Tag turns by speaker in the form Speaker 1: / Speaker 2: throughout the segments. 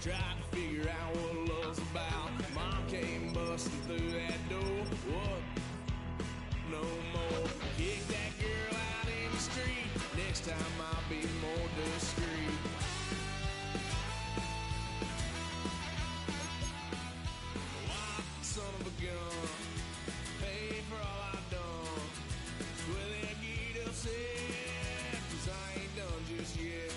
Speaker 1: Tried to figure out what love's about. Mom came busting through that door. What? No more. Kick that girl out in the street. Next time I'll be more discreet. Son of a gun, pay for all I've done. Well, they get upset, 'cause I ain't done just yet.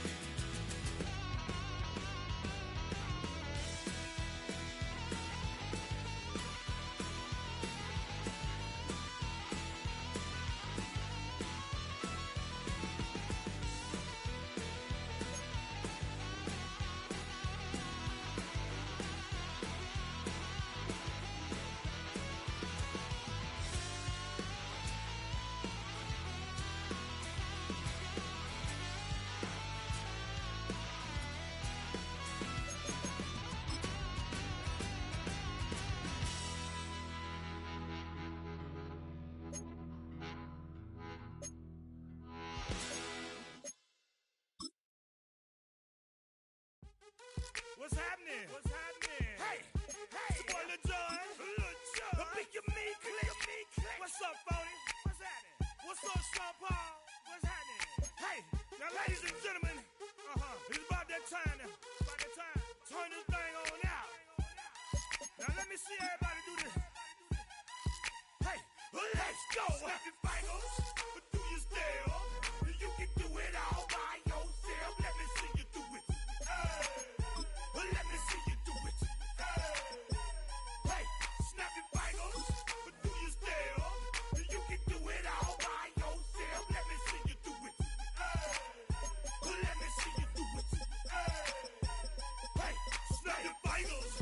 Speaker 2: What's happening? What's happening? Hey, hey, it's your boy Lil Jon. Lil Jon. I think you mean click. What's up, Phony? What's happening? What's up, Sean Paul? What's happening? Hey, now, ladies and gentlemen, it's about that time. Turn this thing on out. Now let me see everybody do this. Hey, let's go. Happy fingers, but do you still? You can do it all by yourself. Let me see you do it. Let me see you do it. Hey, snap your fingers, but do you still? You can do it all by yourself. Let me see you do it. Let me see you do it. Hey, snap your fingers,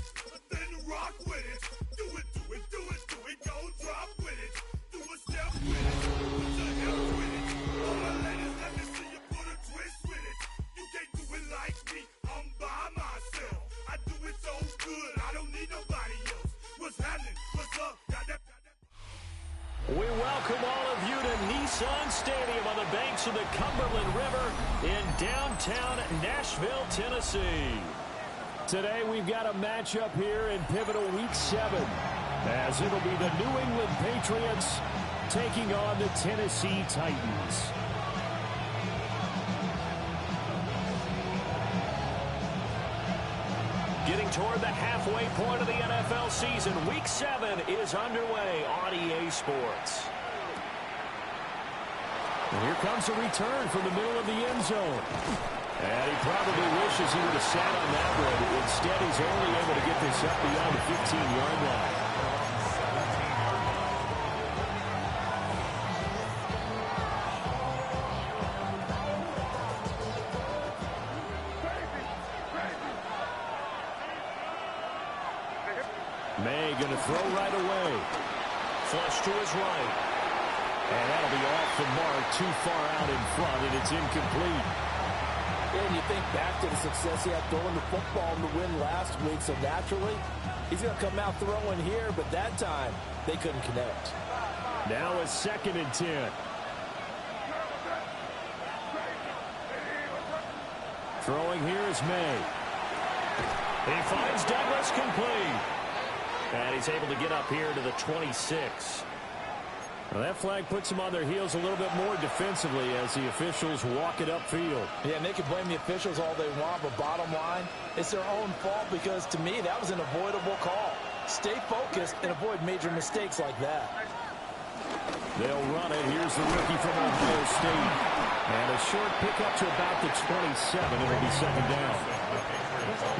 Speaker 2: then rock with it. Do it, do it, do it, do it. Don't drop with it. Do a step with it. Put your hips with it. All my ladies, let me see you put a twist with it. You can't do it like me. I'm by myself. I do it so good, I don't need nobody else. What's happening? What's up?
Speaker 3: We welcome all of you to Nissan Stadium on the banks of the Cumberland River in downtown Nashville, Tennessee. Today we've got a matchup here in pivotal Week 7, as it'll be the New England Patriots taking on the Tennessee Titans. Getting toward the halfway point of the NFL season, Week 7 is underway on EA Sports. And here comes a return from the middle of the end zone. And he probably wishes he would have sat on that one. Instead, he's only able to get this up beyond the 15-yard line. May going to throw right away. Flush to his right. And that'll be off the mark, too far out in front, and it's incomplete.
Speaker 4: And you think back to the success he had throwing the football in the win last week, so naturally, he's going to come out throwing here, but that time, they couldn't connect.
Speaker 3: Now a 2nd and 10. Throwing here is May. He finds Douglas complete. And he's able to get up here to the 26. Now that flag puts them on their heels a little bit more defensively as the officials walk it upfield.
Speaker 4: Yeah, and they can blame the officials all they want, but bottom line, it's their own fault because, to me, that was an avoidable call. Stay focused and avoid major mistakes like that.
Speaker 3: They'll run it. Here's the rookie from Ohio State. And a short pickup to about the 27. It'll be 2nd down.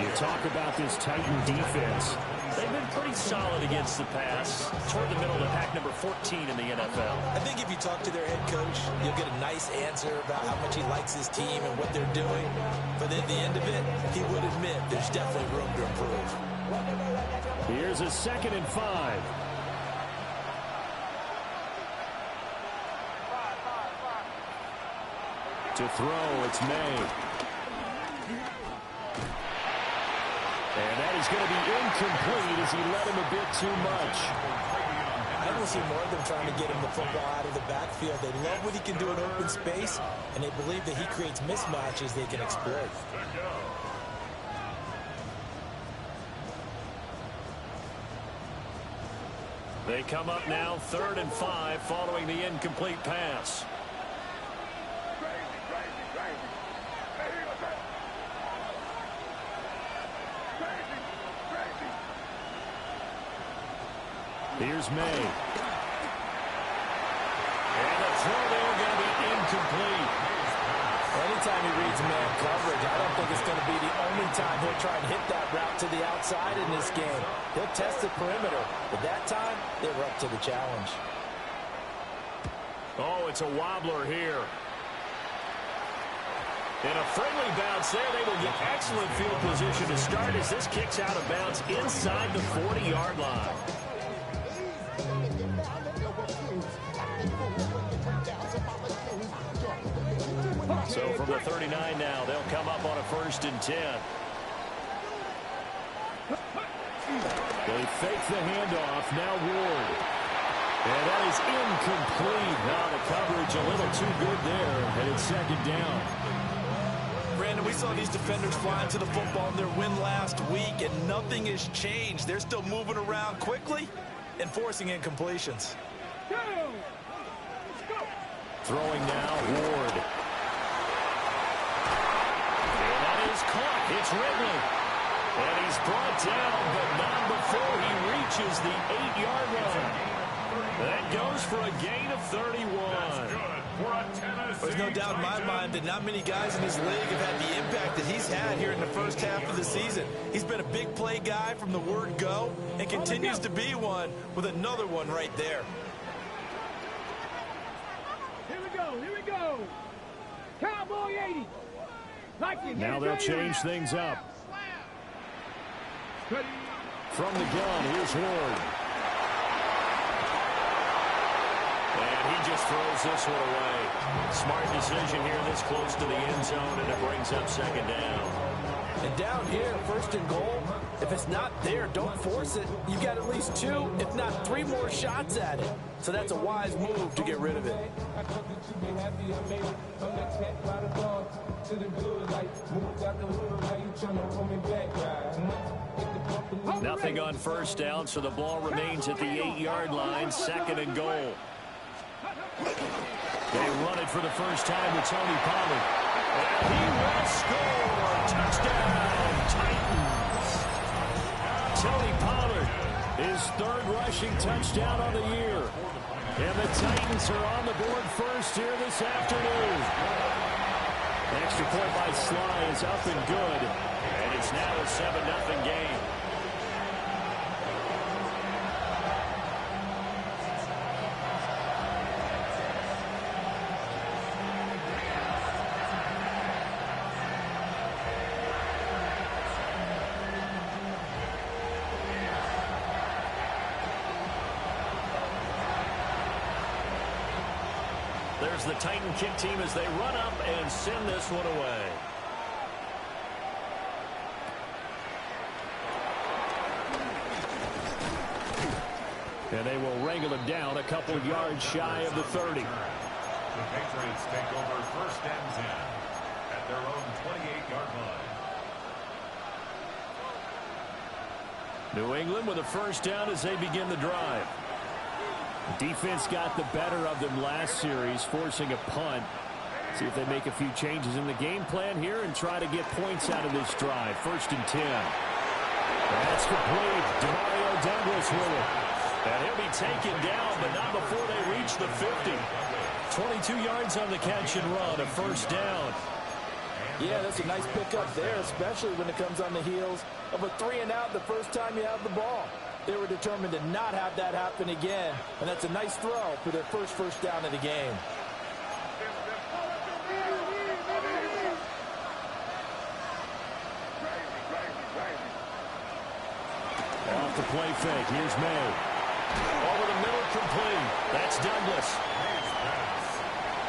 Speaker 3: You talk about this Titan defense. They've been pretty solid against the pass. Toward the middle of the pack, number 14 in the NFL.
Speaker 4: I think if you talk to their head coach, you'll get a nice answer about how much he likes his team and what they're doing. But at the end of it, he would admit there's definitely room to improve.
Speaker 3: Here's a 2nd and 5. To throw, it's May. And that is going to be incomplete as he let him a bit too much.
Speaker 4: I don't see more of them trying to get him the football out of the backfield. They love what he can do in open space, and they believe that he creates mismatches they can exploit.
Speaker 3: They come up now 3rd and 5 following the incomplete pass. Here's May. And the throw there going to be incomplete.
Speaker 4: Anytime he reads man coverage, I don't think it's going to be the only time he'll try and hit that route to the outside in this game. He'll test the perimeter, but that time, they were up to the challenge.
Speaker 3: Oh, it's a wobbler here. And a friendly bounce there. They will get excellent field position to start as this kicks out of bounds inside the 40-yard line. So from the 39 now, they'll come up on a 1st and 10. They fake the handoff. Now Ward. And that is incomplete. Now the coverage a little too good there, and it's 2nd down.
Speaker 4: Brandon, we saw these defenders flying to the football in their win last week, and nothing has changed. They're still moving around quickly and forcing incompletions.
Speaker 3: Throwing now, Ward. And that is caught. It's Ridley. And he's brought down, but not before he reaches the 8-yard line. That goes for a gain of 31.
Speaker 4: There's no doubt in my mind that not many guys in this league have had the impact that he's had here in the first half of the season. He's been a big play guy from the word go and continues to be one with another one right there.
Speaker 5: Here we go. Cowboy 80.
Speaker 3: Now they'll change things up. From the gun, here's Ward. And he just throws this one away. Smart decision here this close to the end zone, and it brings up 2nd down.
Speaker 4: And down here, 1st and goal, if it's not there, don't force it. You've got at least 2, if not 3 more shots at it. So that's a wise move to get rid of it.
Speaker 3: Nothing on 1st down, so the ball remains at the 8-yard line, 2nd and goal. They run it for the first time with Tony Pollard. And he will score! Touchdown, Titans! Tony Pollard, his 3rd rushing touchdown on the year. And the Titans are on the board first here this afternoon. Extra point by Sly is up and good. And it's now a 7-0 game. There's the Titan kick team as they run up and send this one away. And they will wrangle him down a couple of yards shy of the 30.
Speaker 6: The Patriots take over 1st and 10 at their own 28-yard line.
Speaker 3: New England with a 1st down as they begin the drive. Defense got the better of them last series, forcing a punt. See if they make a few changes in the game plan here and try to get points out of this drive. 1st and 10. That's complete. Demario Douglas with it. And he'll be taken down, but not before they reach the 50. 22 yards on the catch and run, a 1st down.
Speaker 4: Yeah, that's a nice pickup there, especially when it comes on the heels of a 3-and-out the first time you have the ball. They were determined to not have that happen again, and that's a nice throw for their first down of the game.
Speaker 3: Off the play fake, here's May. Over the middle, complete. That's Douglas.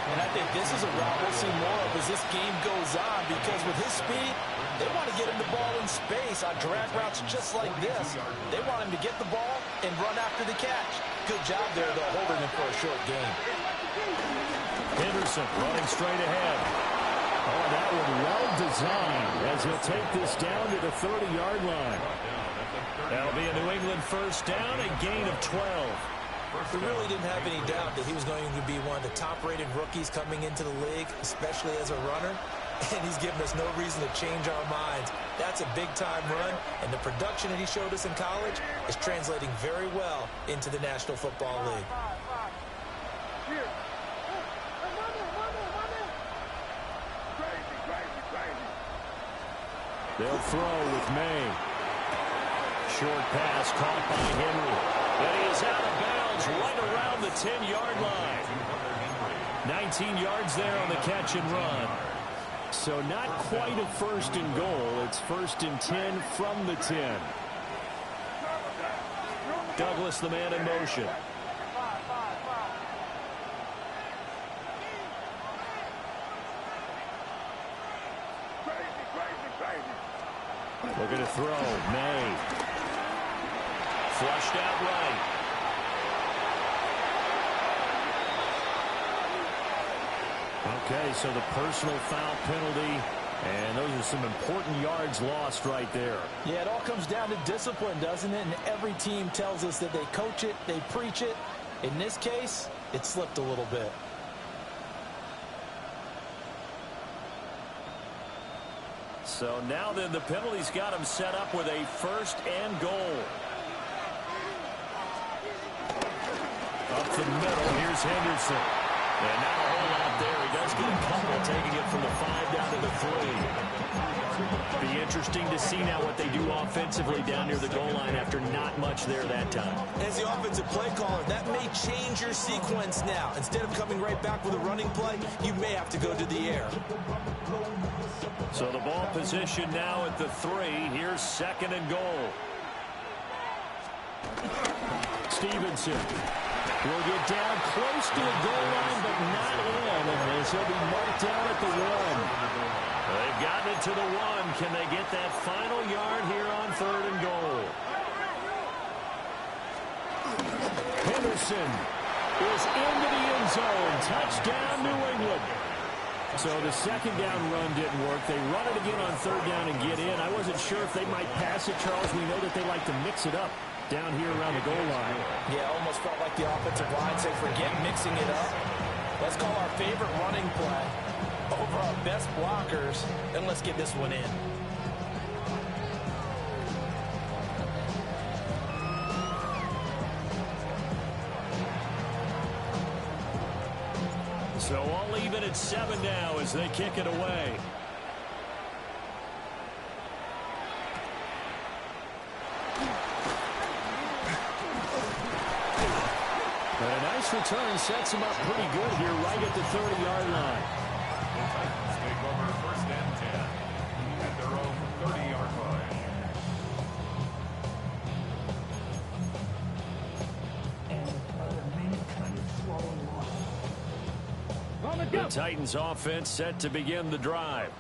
Speaker 4: And I think this is a route we'll see more of as this game goes on, because with his speed, they want to get him the ball in space on drag routes just like this. They want him to get the ball and run after the catch. Good job there, though, holding him for a short game.
Speaker 3: Henderson running straight ahead. Oh, that one well designed as he'll take this down to the 30-yard line. That'll be a New England first down, a gain of 12.
Speaker 4: We really didn't have any doubt that he was going to be one of the top-rated rookies coming into the league, especially as a runner. And he's given us no reason to change our minds. That's a big-time run, and the production that he showed us in college is translating very well into the National Football League.
Speaker 3: They'll throw with May. Short pass caught by Henry. And he is out of bounds right around the 10-yard line. 19 yards there on the catch and run. So not quite a first and goal. It's first and 10 from the 10. Douglas, the man in motion. Looking to throw. May. Flushed out right. Okay, so the personal foul penalty, and those are some important yards lost right there.
Speaker 4: Yeah, it all comes down to discipline, doesn't it? And every team tells us that they coach it, they preach it. In this case, it slipped a little bit.
Speaker 3: So now then the penalty's got him set up with a first and goal. Up the middle, here's Henderson. And not a whole lot there. He does get a couple, taking it from the 5 down to the 3. Be interesting to see now what they do offensively down near the goal line after not much there that time.
Speaker 4: As the offensive play caller, that may change your sequence now. Instead of coming right back with a running play, you may have to go to the air.
Speaker 3: So the ball position now at the 3. Here's second and goal. Stevenson will get down close to the goal line, but not in, as he'll be marked down at the 1. They've gotten it to the 1. Can they get that final yard here on third and goal? Henderson is into the end zone. Touchdown, New England. So the second down run didn't work. They run it again on third down and get in. I wasn't sure if they might pass it, Charles. We know that they like to mix it up down here around the goal line.
Speaker 4: Yeah, almost felt like the offensive line said, forget mixing it up. Let's call our favorite running play over our best blockers, and let's get this one in.
Speaker 3: So all even at 7 now as they kick it away. But a nice return sets him up pretty good here right at the 30-yard line.
Speaker 6: The Titans take over first and 10 at their own 30-yard line.
Speaker 3: The Titans offense set to begin the drive.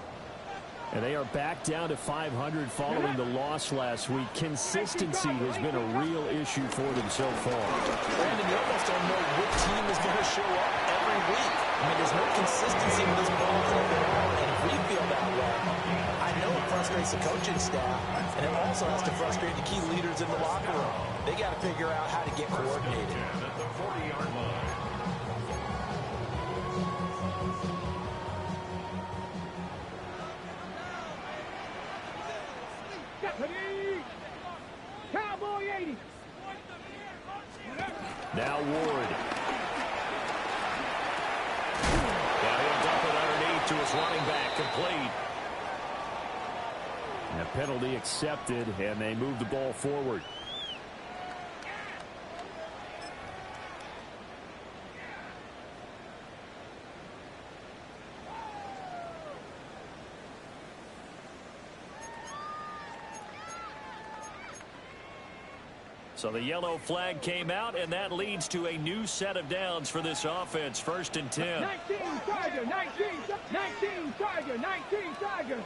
Speaker 3: And they are back down to 500 following the loss last week. Consistency has been a real issue for them so far.
Speaker 4: Brandon, you almost don't know what team is going to show up every week. I mean, there's no consistency with this ball club at all, and if we feel that way, I know it frustrates the coaching staff, and it also has to frustrate the key leaders in the locker room. They got to figure out how to get coordinated.
Speaker 6: At the 40-yard line.
Speaker 5: Cowboy 80.
Speaker 3: Now Ward. Now he'll dump it underneath to his running back, complete. And a penalty accepted, and they move the ball forward. So the yellow flag came out, and that leads to a new set of downs for this offense. First and 10.
Speaker 5: 19 Tiger, 19 Tiger, 19 Tiger.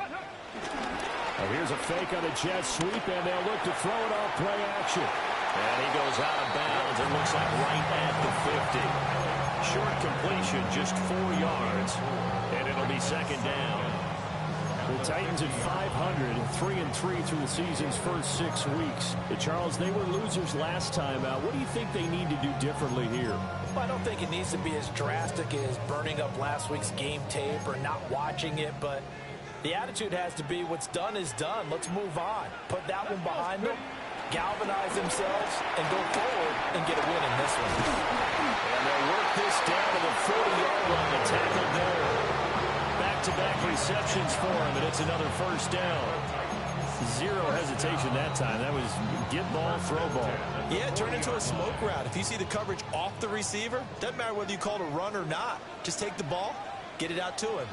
Speaker 3: Well, here's a fake on a jet sweep, and they'll look to throw it off play action. And he goes out of bounds. It looks like right at the 50. short completion, just 4 yards, and it'll be second down. The Titans at 500, 3-3 through the season's first 6 weeks. Charles, they were losers last time out. What do you think they need to do differently here?
Speaker 4: Well, I don't think it needs to be as drastic as burning up last week's game tape or not watching it, but the attitude has to be what's done is done. Let's move on. Put that one behind them, galvanize themselves, and go forward and get a win in this one.
Speaker 3: And they'll work this down to the 40-yard line. The tackle there. Back-to-back receptions for him, and it's another first down. Zero hesitation that time. That was get ball, throw ball.
Speaker 4: Yeah, turn into a smoke route. If you see the coverage off the receiver, doesn't matter whether you call it a run or not. Just take the ball, get it out to him.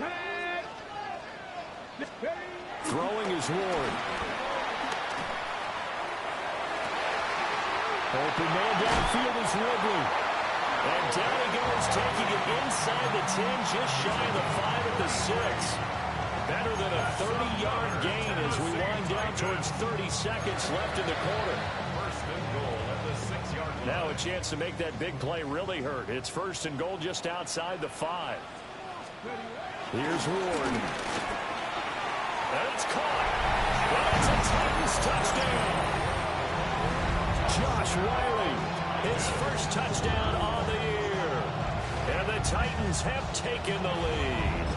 Speaker 3: Throwing is Ward. Open man downfield is Ridley. And down he goes, taking it inside the 10, just shy of the 5 at the 6. Better than a 30-yard gain as we wind down towards 30 seconds left in the quarter.
Speaker 6: First and goal at the 6-yard line.
Speaker 3: Now a chance to make that big play really hurt. It's first and goal just outside the 5. Here's Ward. And it's caught. And it's a Titans touchdown. Josh Whyle, his first touchdown on the year. And the Titans have taken the lead.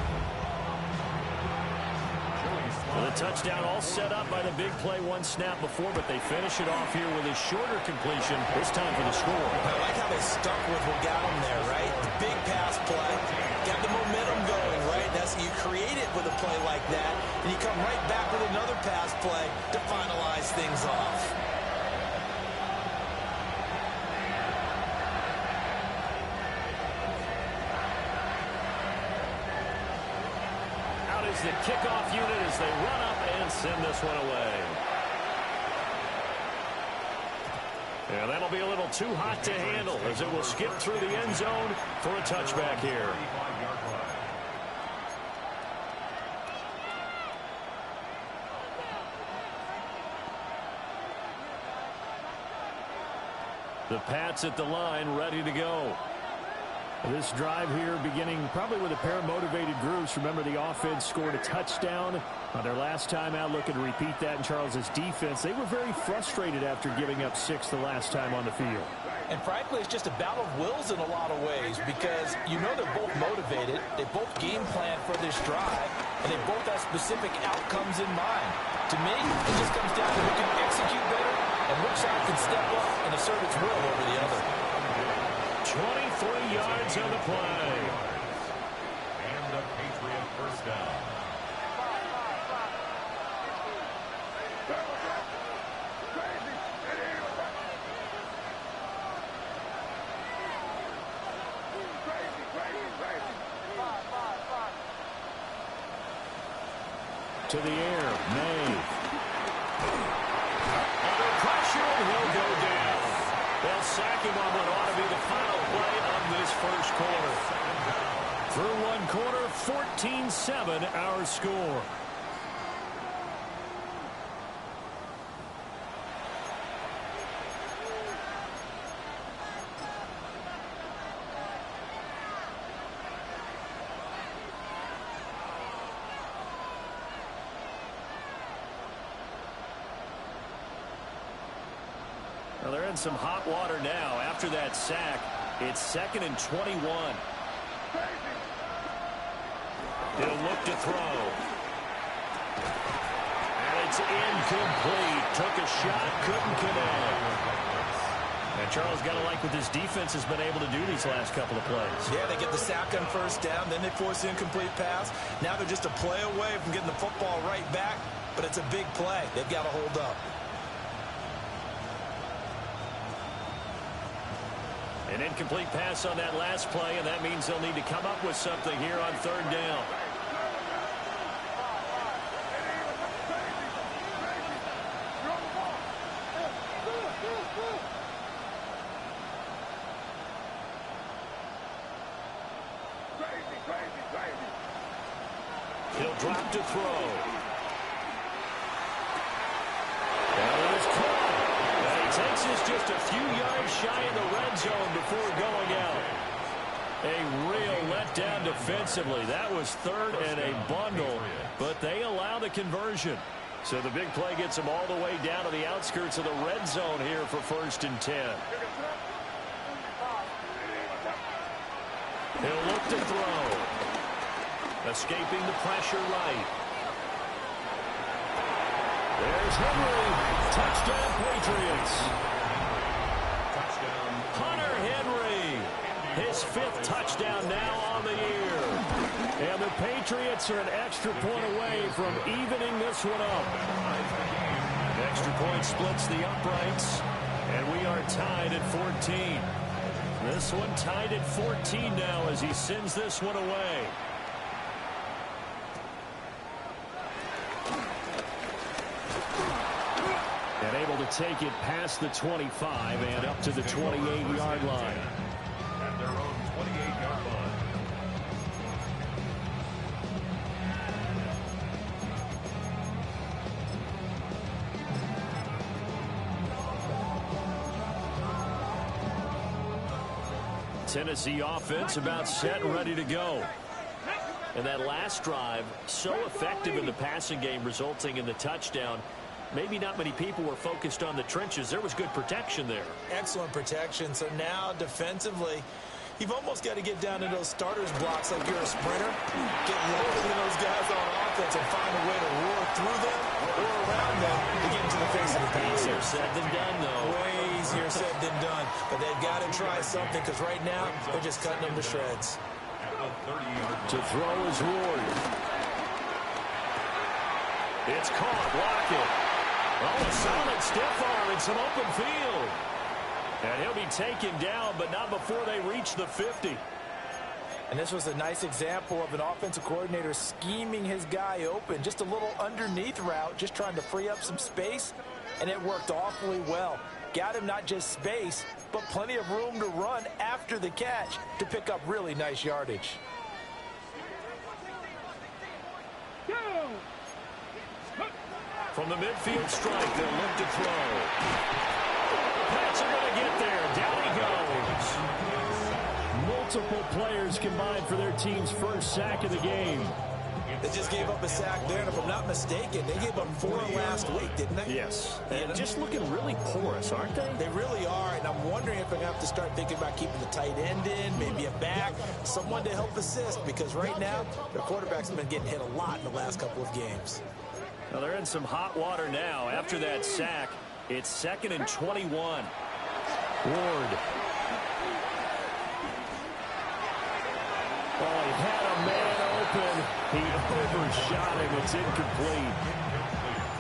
Speaker 3: The touchdown all set up by the big play one snap before, but they finish it off here with a shorter completion, this time for the score.
Speaker 4: I like how they stuck with what got them there, right? The big pass play, got the momentum going, right? That's you create it with a play like that, and you come right back with another pass play to finalize things off.
Speaker 3: The kickoff unit as they run up and send this one away. And that'll be a little too hot to handle as it will skip through the end zone for a touchback here. The Pats at the line, ready to go. This drive here beginning probably with a pair of motivated groups. Remember, the offense scored a touchdown on their last time out, looking to repeat that in Charles's defense. They were very frustrated after giving up 6 the last time on the field.
Speaker 4: And frankly, it's just a battle of wills in a lot of ways because you know they're both motivated. They both game plan for this drive, and they both have specific outcomes in mind. To me, it just comes down to who can execute better and which side can step up and assert its will over the other.
Speaker 3: 23 yards on the play.
Speaker 6: And the Patriot first down.
Speaker 3: To the air, May. Under pressure, and he'll go down. They'll sack him on what ought to be the final play of this first quarter. Through one quarter, 14-7 our score. Well, they're in some hot water now. After that sack, it's 2nd and 21. He'll look to throw. And it's incomplete. Took a shot, couldn't connect. And Charles got to like what this defense has been able to do these last couple of plays.
Speaker 4: Yeah, they get the sack on first down, then they force the incomplete pass. Now they're just a play away from getting the football right back, but it's a big play. They've got to hold up.
Speaker 3: An incomplete pass on that last play, and that means they'll need to come up with something here on 3rd down. He'll drop to throw. Takes us just a few yards shy of the red zone before going out. A real letdown defensively. That was third and a bundle, but they allow the conversion. So the big play gets them all the way down to the outskirts of the red zone here for 1st and 10. He'll look to throw. Escaping the pressure right. There's Henry. Touchdown, Patriots.
Speaker 6: Touchdown.
Speaker 3: Hunter Henry. His 5th touchdown now on the year. And the Patriots are an extra point away from evening this one up. An extra point splits the uprights. And we are tied at 14. This one tied at 14 now as he sends this one away. And able to take it past the 25 and up to the 28-yard line.
Speaker 6: At their own 28-yard line.
Speaker 3: Tennessee offense about set and ready to go. And that last drive, so effective in the passing game, resulting in the touchdown. Maybe not many people were focused on the trenches. There was good protection there.
Speaker 4: Excellent protection. So now defensively, you've almost got to get down to those starters blocks like you're a sprinter. Get lower than those guys on offense and find a way to roar through them or around them to get into the face of the pass.
Speaker 3: Easier said than done, though.
Speaker 4: Way easier said than done. But they've got to try something because right now they're just cutting them to shreds.
Speaker 3: To throw is Ward. It's caught. Lockett. Oh, a solid stiff arm in some open field. And he'll be taken down, but not before they reach the 50.
Speaker 4: And this was a nice example of an offensive coordinator scheming his guy open. Just a little underneath route, just trying to free up some space, and it worked awfully well. Got him not just space, but plenty of room to run after the catch to pick up really nice yardage.
Speaker 3: From the midfield strike, they'll look to throw. Pats are going to get there. Down he goes. Multiple players combined for their team's first sack of the game.
Speaker 4: They just gave up a sack there, and if I'm not mistaken, they gave up 4 last week, didn't they?
Speaker 3: Yes. And just looking really porous, aren't they?
Speaker 4: They really are, and I'm wondering if they're going to have to start thinking about keeping the tight end in, maybe a back, someone to help assist, because right now, their quarterback's been getting hit a lot in the last couple of games.
Speaker 3: Well, they're in some hot water now. After that sack, it's 2nd and 21. Ward. Oh, he had a man open. He overshot him. It's incomplete.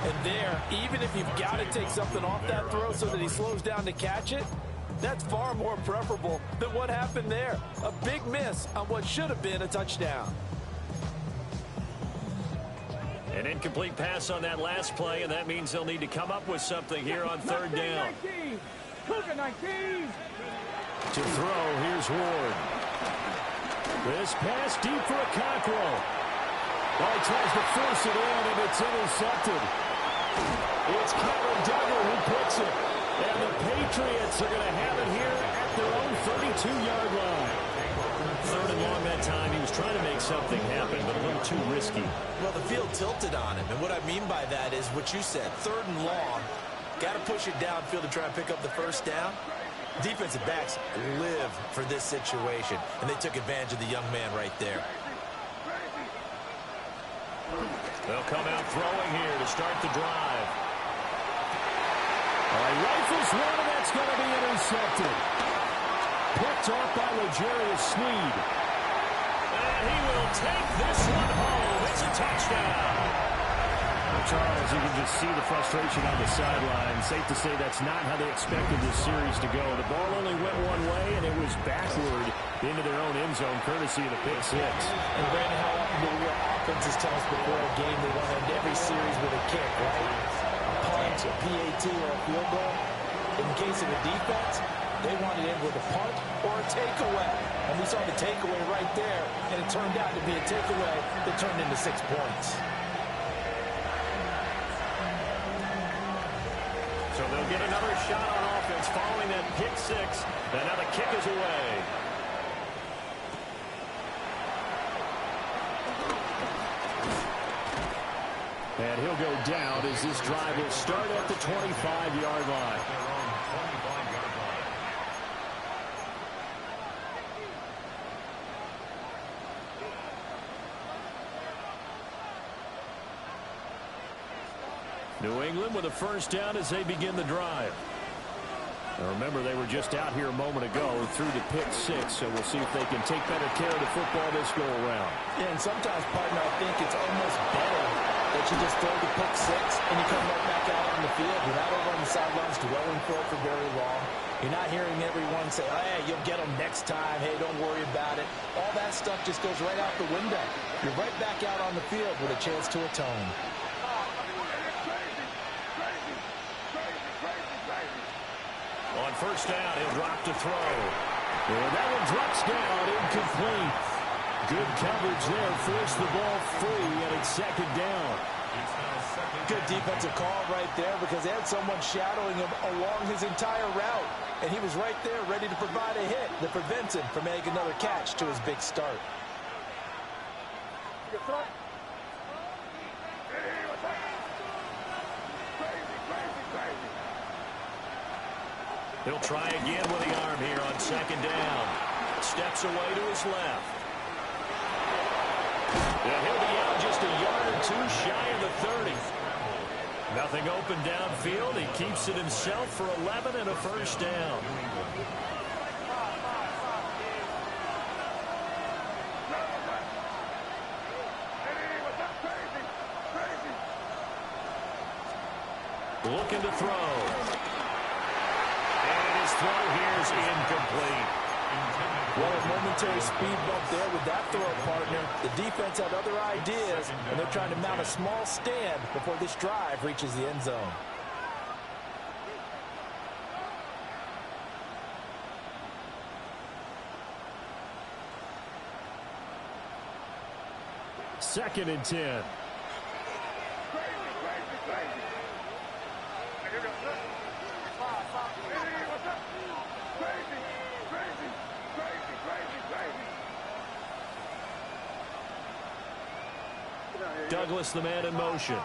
Speaker 4: And there, even if you've got to take something off that throw so that he slows down to catch it, that's far more preferable than what happened there. A big miss on what should have been a touchdown.
Speaker 3: An incomplete pass on that last play, and that means they'll need to come up with something here on 3rd down. To throw, here's Ward. This pass deep for a Cockrell. Well, he tries to force it in, and it's intercepted. It's Kevin Duggar who puts it. And the Patriots are going to have it here at their own 32-yard line. 3rd and long that time. He was trying to make something happen, but a little too risky.
Speaker 4: Well, the field tilted on him, and what I mean by that is what you said, 3rd and long. Got to push it downfield to try and pick up the first down. Defensive backs live for this situation, and they took advantage of the young man right there.
Speaker 3: They'll come out throwing here to start the drive. He rifles one, and that's going to be intercepted. Picked off by L'Jarius Sneed. And he will take this one home. It's a touchdown. Charles, you can just see the frustration on the sideline. Safe to say that's not how they expected this series to go. The ball only went one way, and it was backward into their own end zone, courtesy of the pick six.
Speaker 4: And Brandon, how often do your offenses tell us before a game they want to end every series with a kick, right? A punt, a PAT, or a field goal. In the case of the defense, they want it in with a punt or a takeaway. And we saw the takeaway right there, and it turned out to be a takeaway that turned into 6 points.
Speaker 3: So they'll get another shot on offense following that pick six. And now the kick is away. And he'll go down as this drive will start at the 25-yard line. New England with a first down as they begin the drive. Now remember, they were just out here a moment ago through the pick six, so we'll see if they can take better care of the football this go-around.
Speaker 4: Yeah, and sometimes, partner, I think it's almost better that you just throw the pick six and you come right back out on the field. You're not over on the sidelines dwelling for it for very long. You're not hearing everyone say, oh, hey, you'll get them next time. Hey, don't worry about it. All that stuff just goes right out the window. You're right back out on the field with a chance to atone.
Speaker 3: On first down, he'll drop to throw. And that one drops down, incomplete. Good coverage there, forced the ball free, and it's second down.
Speaker 4: Good defensive call right there because they had someone shadowing him along his entire route. And he was right there ready to provide a hit that prevents him from making another catch to his big start.
Speaker 3: He'll try again with the arm here on second down. Steps away to his left. And he'll be out just a yard or two shy of the 30. Nothing open downfield. He keeps it himself for 11 and a first down. Looking to throw. His throw here is incomplete.
Speaker 4: What a momentary speed bump there with that throw, partner. The defense had other ideas, and they're trying to mount a small stand before this drive reaches the end zone.
Speaker 3: Second and 10. Douglas, the man in motion.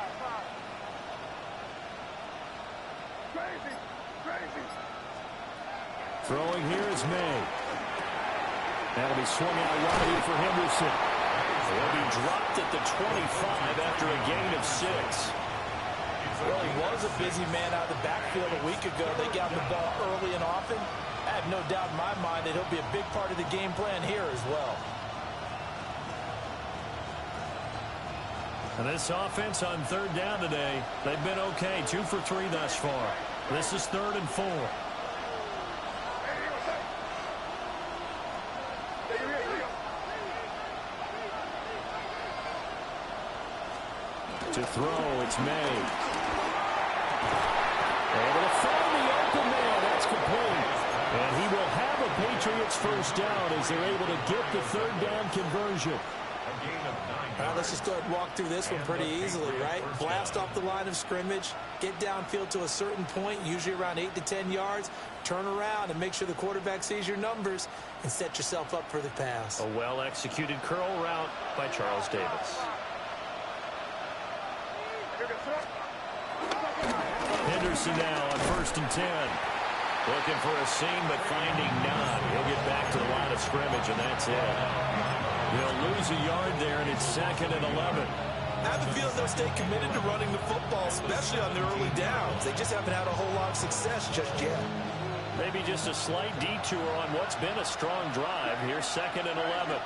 Speaker 3: Throwing here is May. That'll be swung out wide here for Henderson. He'll be dropped at the 25 after a gain of 6.
Speaker 4: Well, he was a busy man out of the backfield a week ago. They got the ball early and often. I have no doubt in my mind that he'll be a big part of the game plan here as well.
Speaker 3: And this offense on third down today, they've been okay. 2 for 3 thus far. This is 3rd and 4. To throw, it's May. Able to find the open man. That's complete. And he will have a Patriots first down as they're able to get the third down conversion.
Speaker 4: Let's just go ahead and walk through this one pretty easily, right? Blast off the line of scrimmage, get downfield to a certain point, usually around 8 to 10 yards, turn around and make sure the quarterback sees your numbers and set yourself up for the pass.
Speaker 3: A well-executed curl route by Charles Davis. Henderson now on 1st and 10. Looking for a seam, but finding none. He'll get back to the line of scrimmage, and that's it. They'll lose a yard there, and it's 2nd and 11.
Speaker 4: I have a feeling they'll stay committed to running the football, especially on their early downs. They just haven't had a whole lot of success just yet.
Speaker 3: Maybe just a slight detour on what's been a strong drive. Here's 2nd and 11.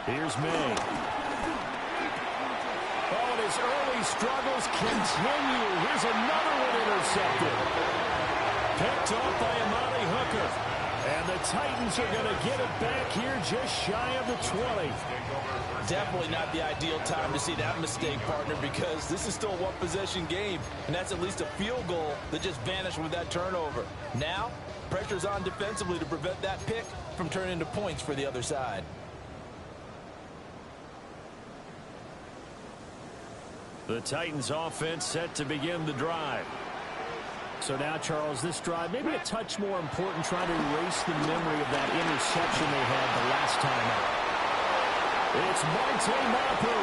Speaker 3: Here's May. Oh, and his early struggles continue. Here's another one intercepted. Picked off by Amani Hooker. And the Titans are going to get it back here just shy of the 20.
Speaker 4: Definitely not the ideal time to see that mistake, partner, because this is still a one-possession game, and that's at least a field goal that just vanished with that turnover. Now, pressure's on defensively to prevent that pick from turning into points for the other side.
Speaker 3: The Titans offense set to begin the drive. So now, Charles, this drive maybe a touch more important, trying to erase the memory of that interception they had the last time out. It's Marte Mapu.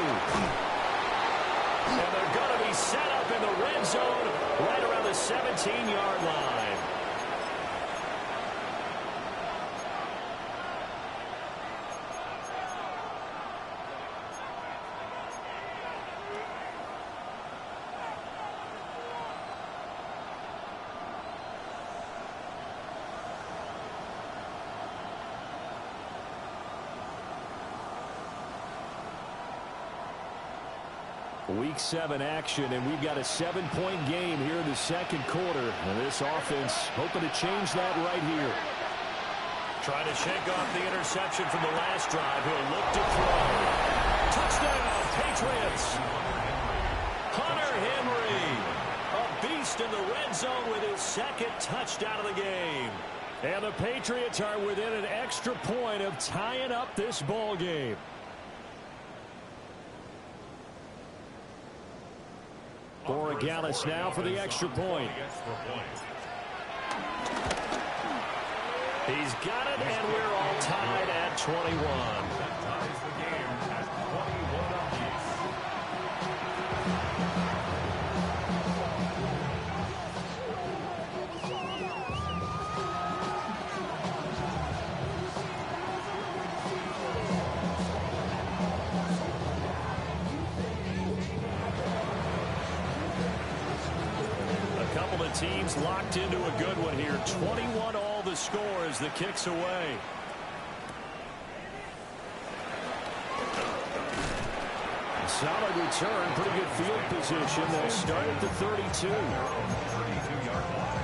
Speaker 3: And they're going to be set up in the red zone right around the 17-yard line. Week 7 action, and we've got a 7-point game here in the second quarter. And this offense hoping to change that right here. Trying to shake off the interception from the last drive. He'll look to throw. Touchdown, Patriots. Hunter Henry, a beast in the red zone with his second touchdown of the game. And the Patriots are within an extra point of tying up this ball game. Borregales now for the extra point. He's got it, and we're all tied at 21.
Speaker 6: That ties the game at 21 apiece.
Speaker 3: Teams locked into a good one here. 21 all the score as the kick's away. Solid return, pretty good field position. They'll start at the 32.
Speaker 6: 32-yard line.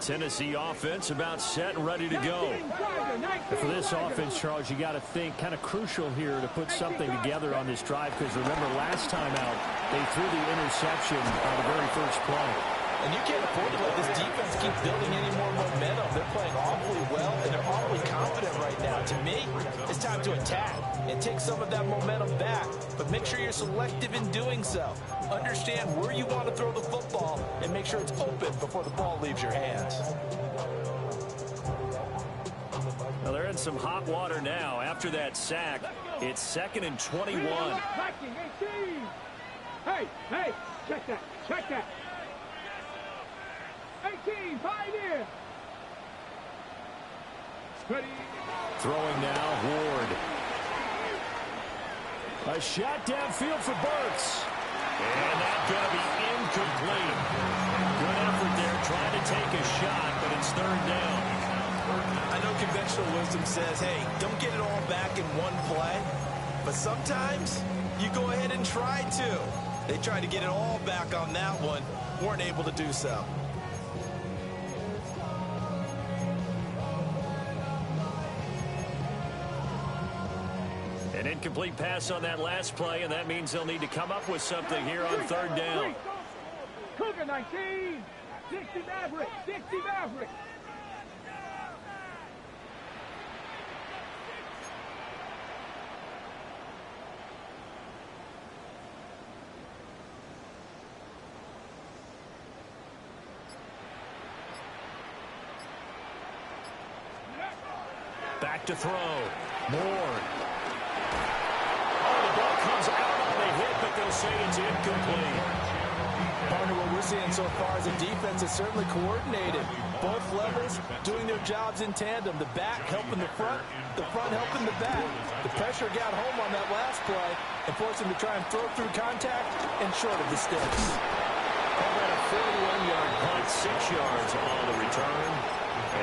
Speaker 3: Tennessee offense about set and ready to go. And for this offense, Charles, you got to think kind of crucial here to put something together on this drive, because remember last time out they threw the interception on the very first play.
Speaker 4: And you can't afford to let this defense keep building any more momentum. They're playing awfully well, and they're awfully confident right now. To me, it's time to attack and take some of that momentum back. But make sure you're selective in doing so. Understand where you want to throw the football and make sure it's open before the ball leaves your hands.
Speaker 3: Well, they're in some hot water now. After that sack, it's 2nd and 21.
Speaker 5: Hey, check that. 18, pioneer. Ready.
Speaker 3: Throwing now, Ward. A shot downfield for Burks. And that's going to be incomplete. Good effort there trying to take a shot, but it's 3rd down.
Speaker 4: I know conventional wisdom says, hey, don't get it all back in one play. But sometimes you go ahead and try to. They tried to get it all back on that one. Weren't able to do so.
Speaker 3: An incomplete pass on that last play, and that means they'll need to come up with something here on 3rd down.
Speaker 5: Cougar 19, 60 Maverick.
Speaker 3: Back to throw. Ward. The ball comes out on the hit, but they'll say it's incomplete.
Speaker 4: Partner, what we're seeing so far is the defense is certainly coordinated. Both levels doing their jobs in tandem. The back helping the front helping the back. The pressure got home on that last play and forced him to try and throw through contact and short of the sticks.
Speaker 3: How about a 41-yard punt, 6 yards on the return,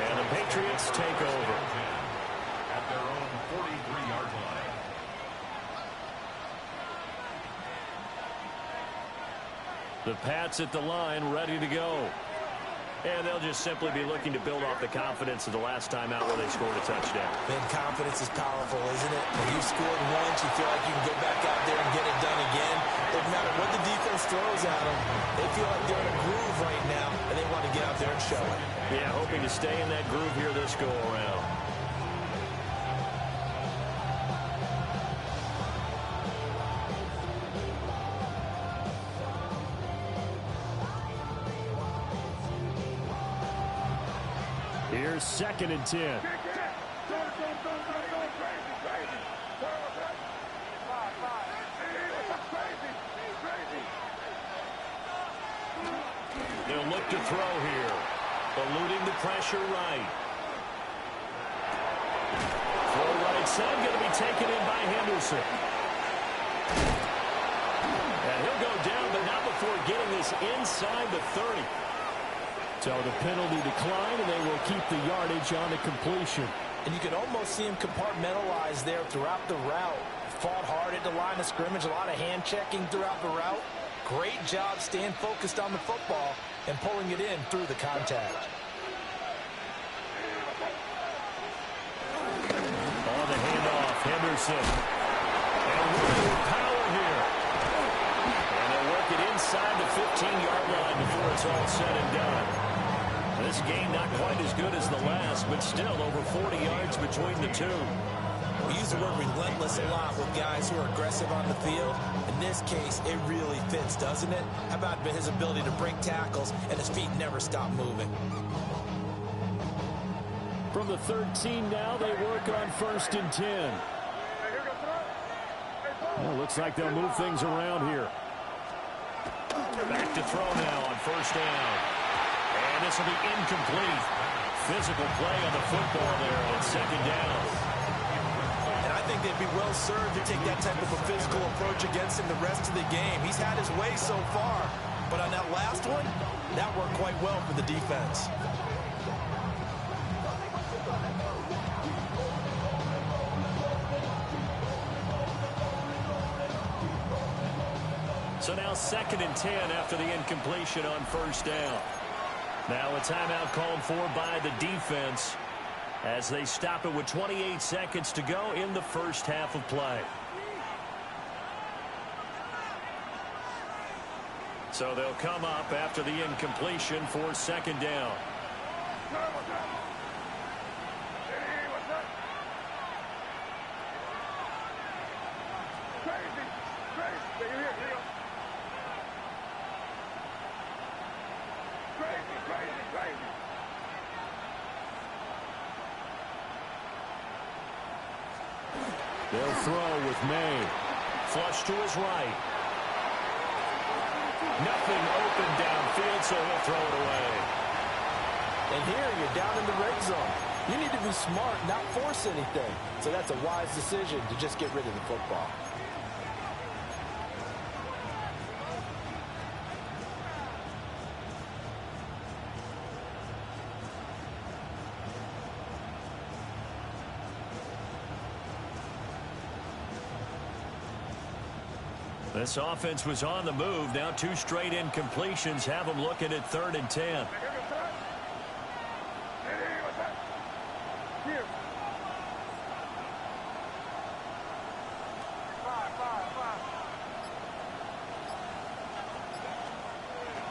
Speaker 3: and the Patriots take over.
Speaker 6: At their own 43-yard line.
Speaker 3: The Pats at the line, ready to go. And they'll just simply be looking to build off the confidence of the last time out where they scored a touchdown.
Speaker 4: Man, confidence is powerful, isn't it? When you've scored once, you feel like you can go back out there and get it done again. Doesn't matter what the defense throws at them. They feel like they're in a groove right now, and they want to get out there and show it.
Speaker 3: Yeah, hoping to stay in that groove here this go-around. Here's 2nd and 10. They'll look to throw here. Eluding the pressure right. Throw right side going to be taken in by Henderson. And he'll go down, but not before getting this inside the 30. So the penalty decline, and they will keep the yardage on the completion.
Speaker 4: And you can almost see him compartmentalize there throughout the route. Fought hard at the line of scrimmage, a lot of hand checking throughout the route. Great job staying focused on the football and pulling it in through the contact.
Speaker 3: On the handoff, Henderson. And really with power here. And they'll work it inside the 15-yard line before it's all said and done. This game not quite as good as the last, but still over 40 yards between the two.
Speaker 4: We use the word relentless a lot with guys who are aggressive on the field. In this case, it really fits, doesn't it? How about his ability to break tackles and his feet never stop moving?
Speaker 3: From the 13 now, they work on 1st and 10. Well, looks like they'll move things around here. Back to throw now on 1st down. And this will be incomplete. Physical play on the football there on 2nd down.
Speaker 4: And I think they'd be well served to take that type of a physical approach against him the rest of the game. He's had his way so far. But on that last one, that worked quite well for the defense.
Speaker 3: So now 2nd and 10 after the incompletion on 1st down. Now a timeout called for by the defense as they stop it with 28 seconds to go in the first half of play. So they'll come up after the incompletion for 2nd down. They'll throw with May. Flush to his right. Nothing open downfield, so he'll throw it away.
Speaker 4: And here you're down in the red zone. You need to be smart, not force anything. So that's a wise decision to just get rid of the football.
Speaker 3: This offense was on the move. Now 2 straight incompletions have them looking at 3rd and 10.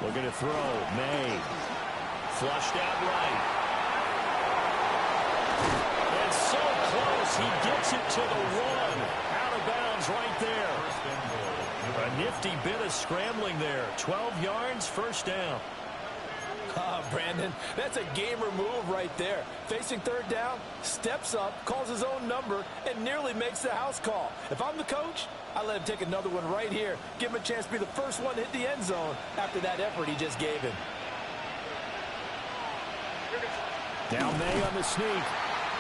Speaker 3: Looking to throw. May. Flushed out right. And so close. He gets it to the 1. Out of bounds right there. A nifty bit of scrambling there. 12 yards, 1st down.
Speaker 4: Brandon, that's a gamer move right there. Facing 3rd down, steps up, calls his own number, and nearly makes the house call. If I'm the coach, I let him take another one right here. Give him a chance to be the first one to hit the end zone after that effort he just gave him.
Speaker 3: Now May on the sneak.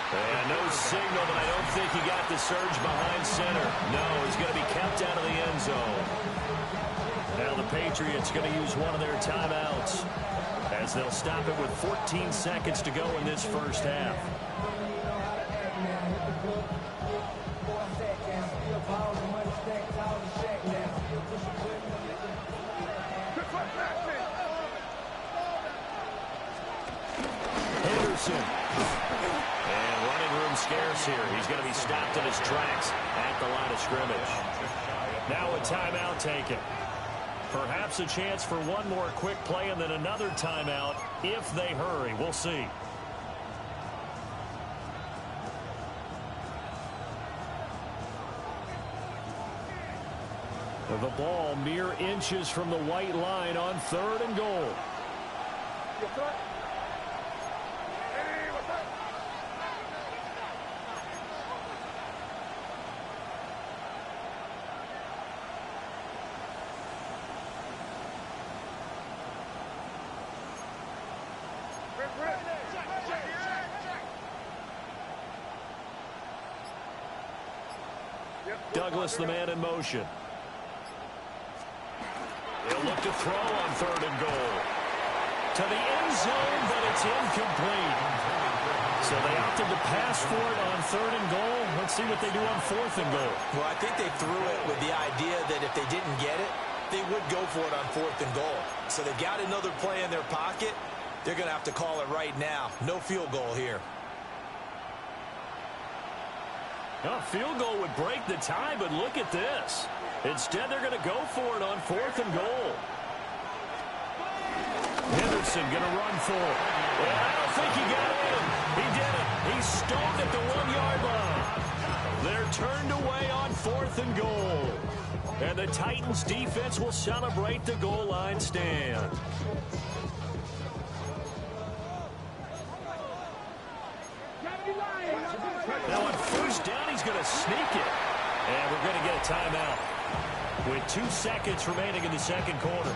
Speaker 3: And no signal, but I don't think he got the surge behind center. No, he's going to be kept out of the end zone. Now the Patriots going to use one of their timeouts as they'll stop it with 14 seconds to go in this first half. Henderson. And running room scarce here. He's going to be stopped in his tracks at the line of scrimmage. Now a timeout taken. Perhaps a chance for one more quick play and then another timeout if they hurry. We'll see. The ball mere inches from the white line on 3rd and goal. Douglas, the man in motion. They'll look to throw on 3rd and goal. To the end zone, but it's incomplete. So they opted to pass for it on 3rd and goal. Let's see what they do on 4th and goal.
Speaker 4: Well, I think they threw it with the idea that if they didn't get it, they would go for it on 4th and goal. So they've got another play in their pocket. They're going to have to call it right now. No field goal here.
Speaker 3: A field goal would break the tie, but look at this. Instead, they're going to go for it on 4th and goal. Henderson going to run for it. Well, I don't think he got in. He did it. He stoned at the 1-yard line. They're turned away on 4th and goal. And the Titans defense will celebrate the goal line stand. Now on 1st down, he's going to sneak it. And we're going to get a timeout with 2 seconds remaining in the 2nd quarter.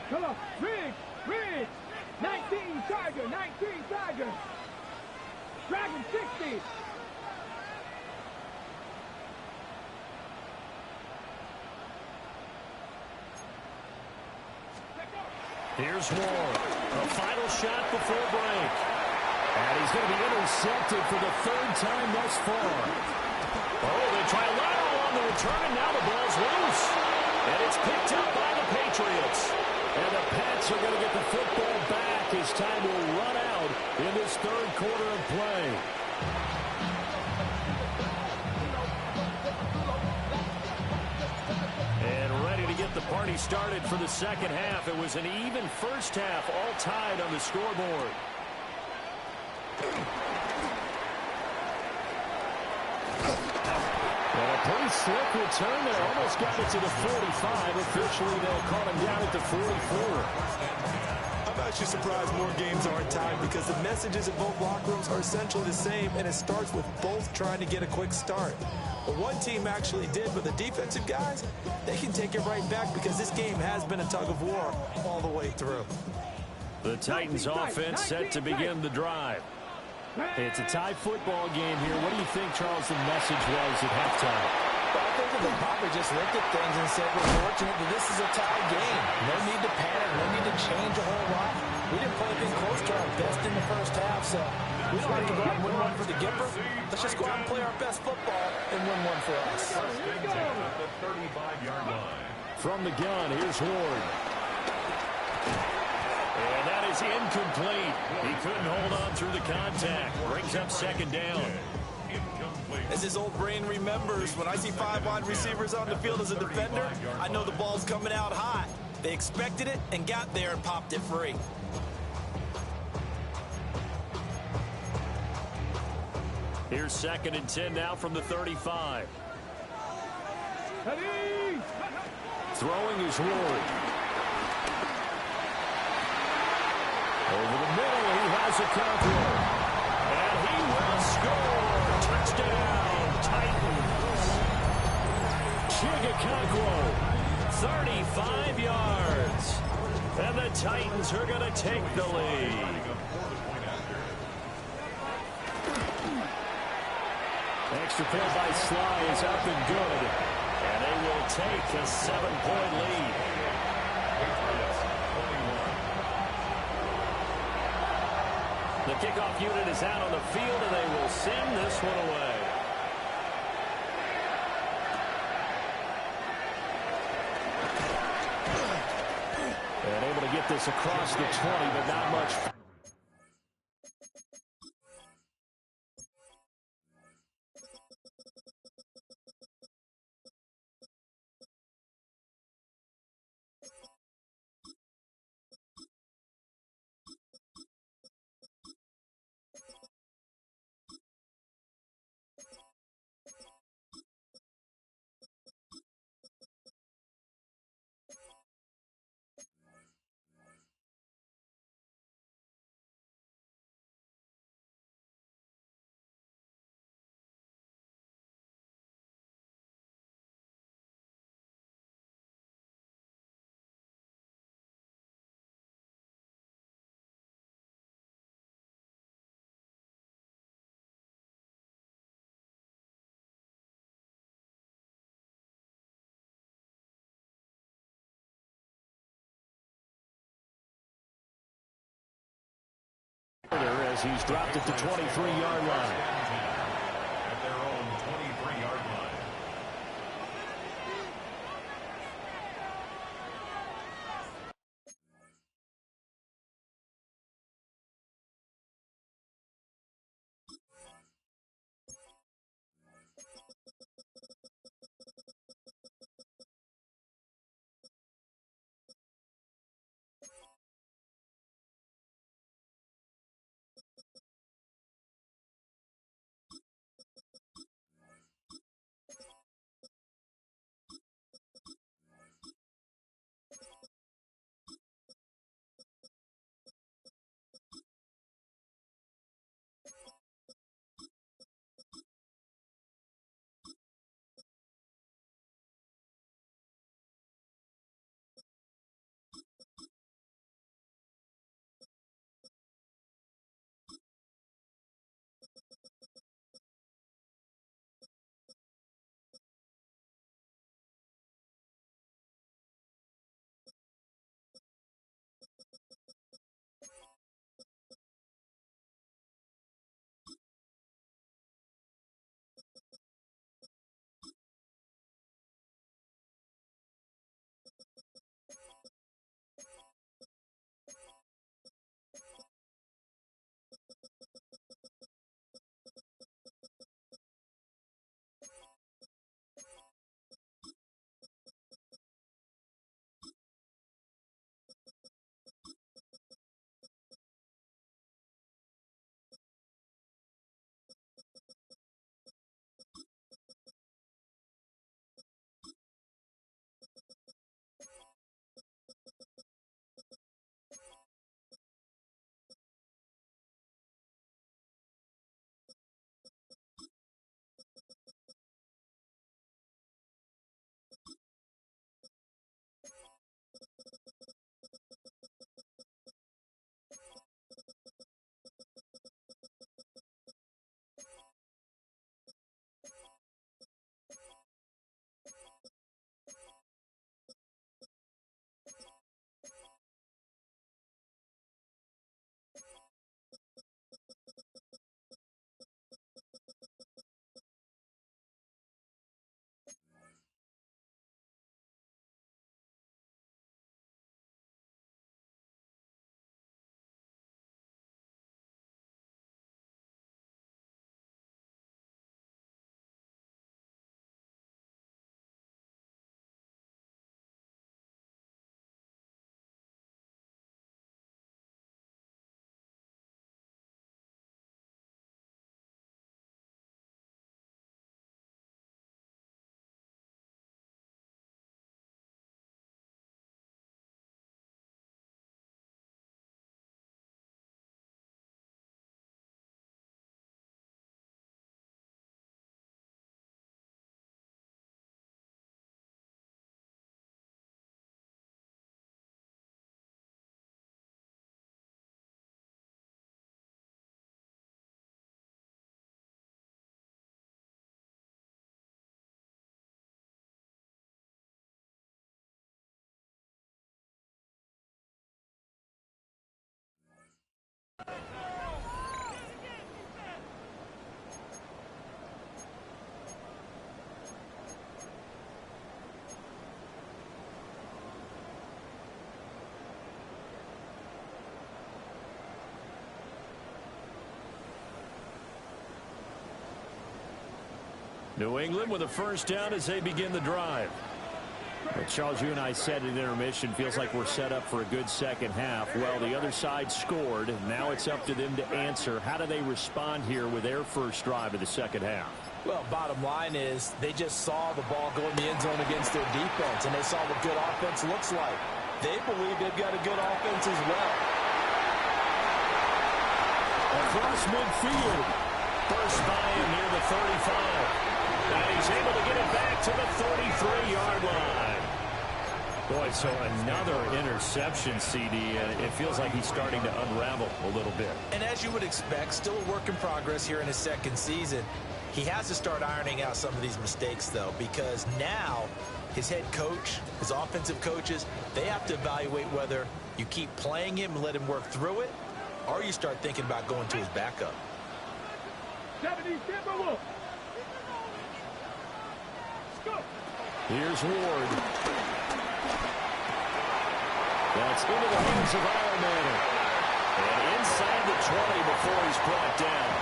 Speaker 5: Come on, Riggs, 19 Tiger, Dragon 60.
Speaker 3: Here's Ward. A final shot before break. And he's going to be intercepted for the 3rd time thus far. Oh, they try lateral on the return, and now the ball's loose. And it's picked up by the Patriots. And the Pats are going to get the football back as time will run out in this 3rd quarter of play. And ready to get the party started for the 2nd half. It was an even 1st half, all tied on the scoreboard. And a pretty slick return there. Almost got it to the 45. Officially, they'll call him down at the 44.
Speaker 7: I'm actually surprised more games aren't tied because the messages in both locker rooms are essentially the same, and it starts with both trying to get a quick start. But one team actually did, but the defensive guys, they can take it right back because this game has been a tug of war all the way through.
Speaker 3: The Titans offense set to begin the drive. It's a tie football game here. What do you think, Charles, the message was at halftime?
Speaker 4: Well, I think that they probably just looked at things and said, we're fortunate that this is a tie game. No need to panic, no need to change a whole lot. We didn't play anything close to our best in the 1st half, so we don't have to go out and win one for the Gipper. Let's just go out and play our best football and win one for us.
Speaker 3: From the gun, here's Ward. And that is incomplete. He couldn't hold on through the contact. Brings up 2nd down.
Speaker 4: As his old brain remembers, when I see 5 wide receivers on the field as a defender, I know the ball's coming out hot. They expected it and got there and popped it free.
Speaker 3: Here's 2nd and 10 now from the 35. Throwing is Ward. Over the middle, he has a control. And he will score. Touchdown, Titans. Chigga 35 yards. And the Titans are going to take the lead. Extra point by Sly is up and good. And they will take a 7-point lead. The kickoff unit is out on the field, and they will send this one away. And able to get this across the 20, but not much. As he's dropped at the 23-yard line. New England with a first down as they begin the drive. Well, Charles, you and I said at intermission, feels like we're set up for a good second half. Well, the other side scored. Now it's up to them to answer. How do they respond here with their first drive of the second half?
Speaker 4: Well, bottom line is they just saw the ball go in the end zone against their defense, and they saw what good offense looks like. They believe they've got a good offense as well.
Speaker 3: Across midfield. First by him near the 35. And he's able to get it back to the 33-yard line. Boy, so another interception, CD, and it feels like he's starting to unravel a little bit.
Speaker 4: And as you would expect, still a work in progress here in his second season. He has to start ironing out some of these mistakes, though, because now his head coach, his offensive coaches, they have to evaluate whether you keep playing him and let him work through it, or you start thinking about going to his backup.
Speaker 5: 70 Timberwolves.
Speaker 3: Here's Ward. That's into the hands of Ironman. And inside the 20 before he's brought down.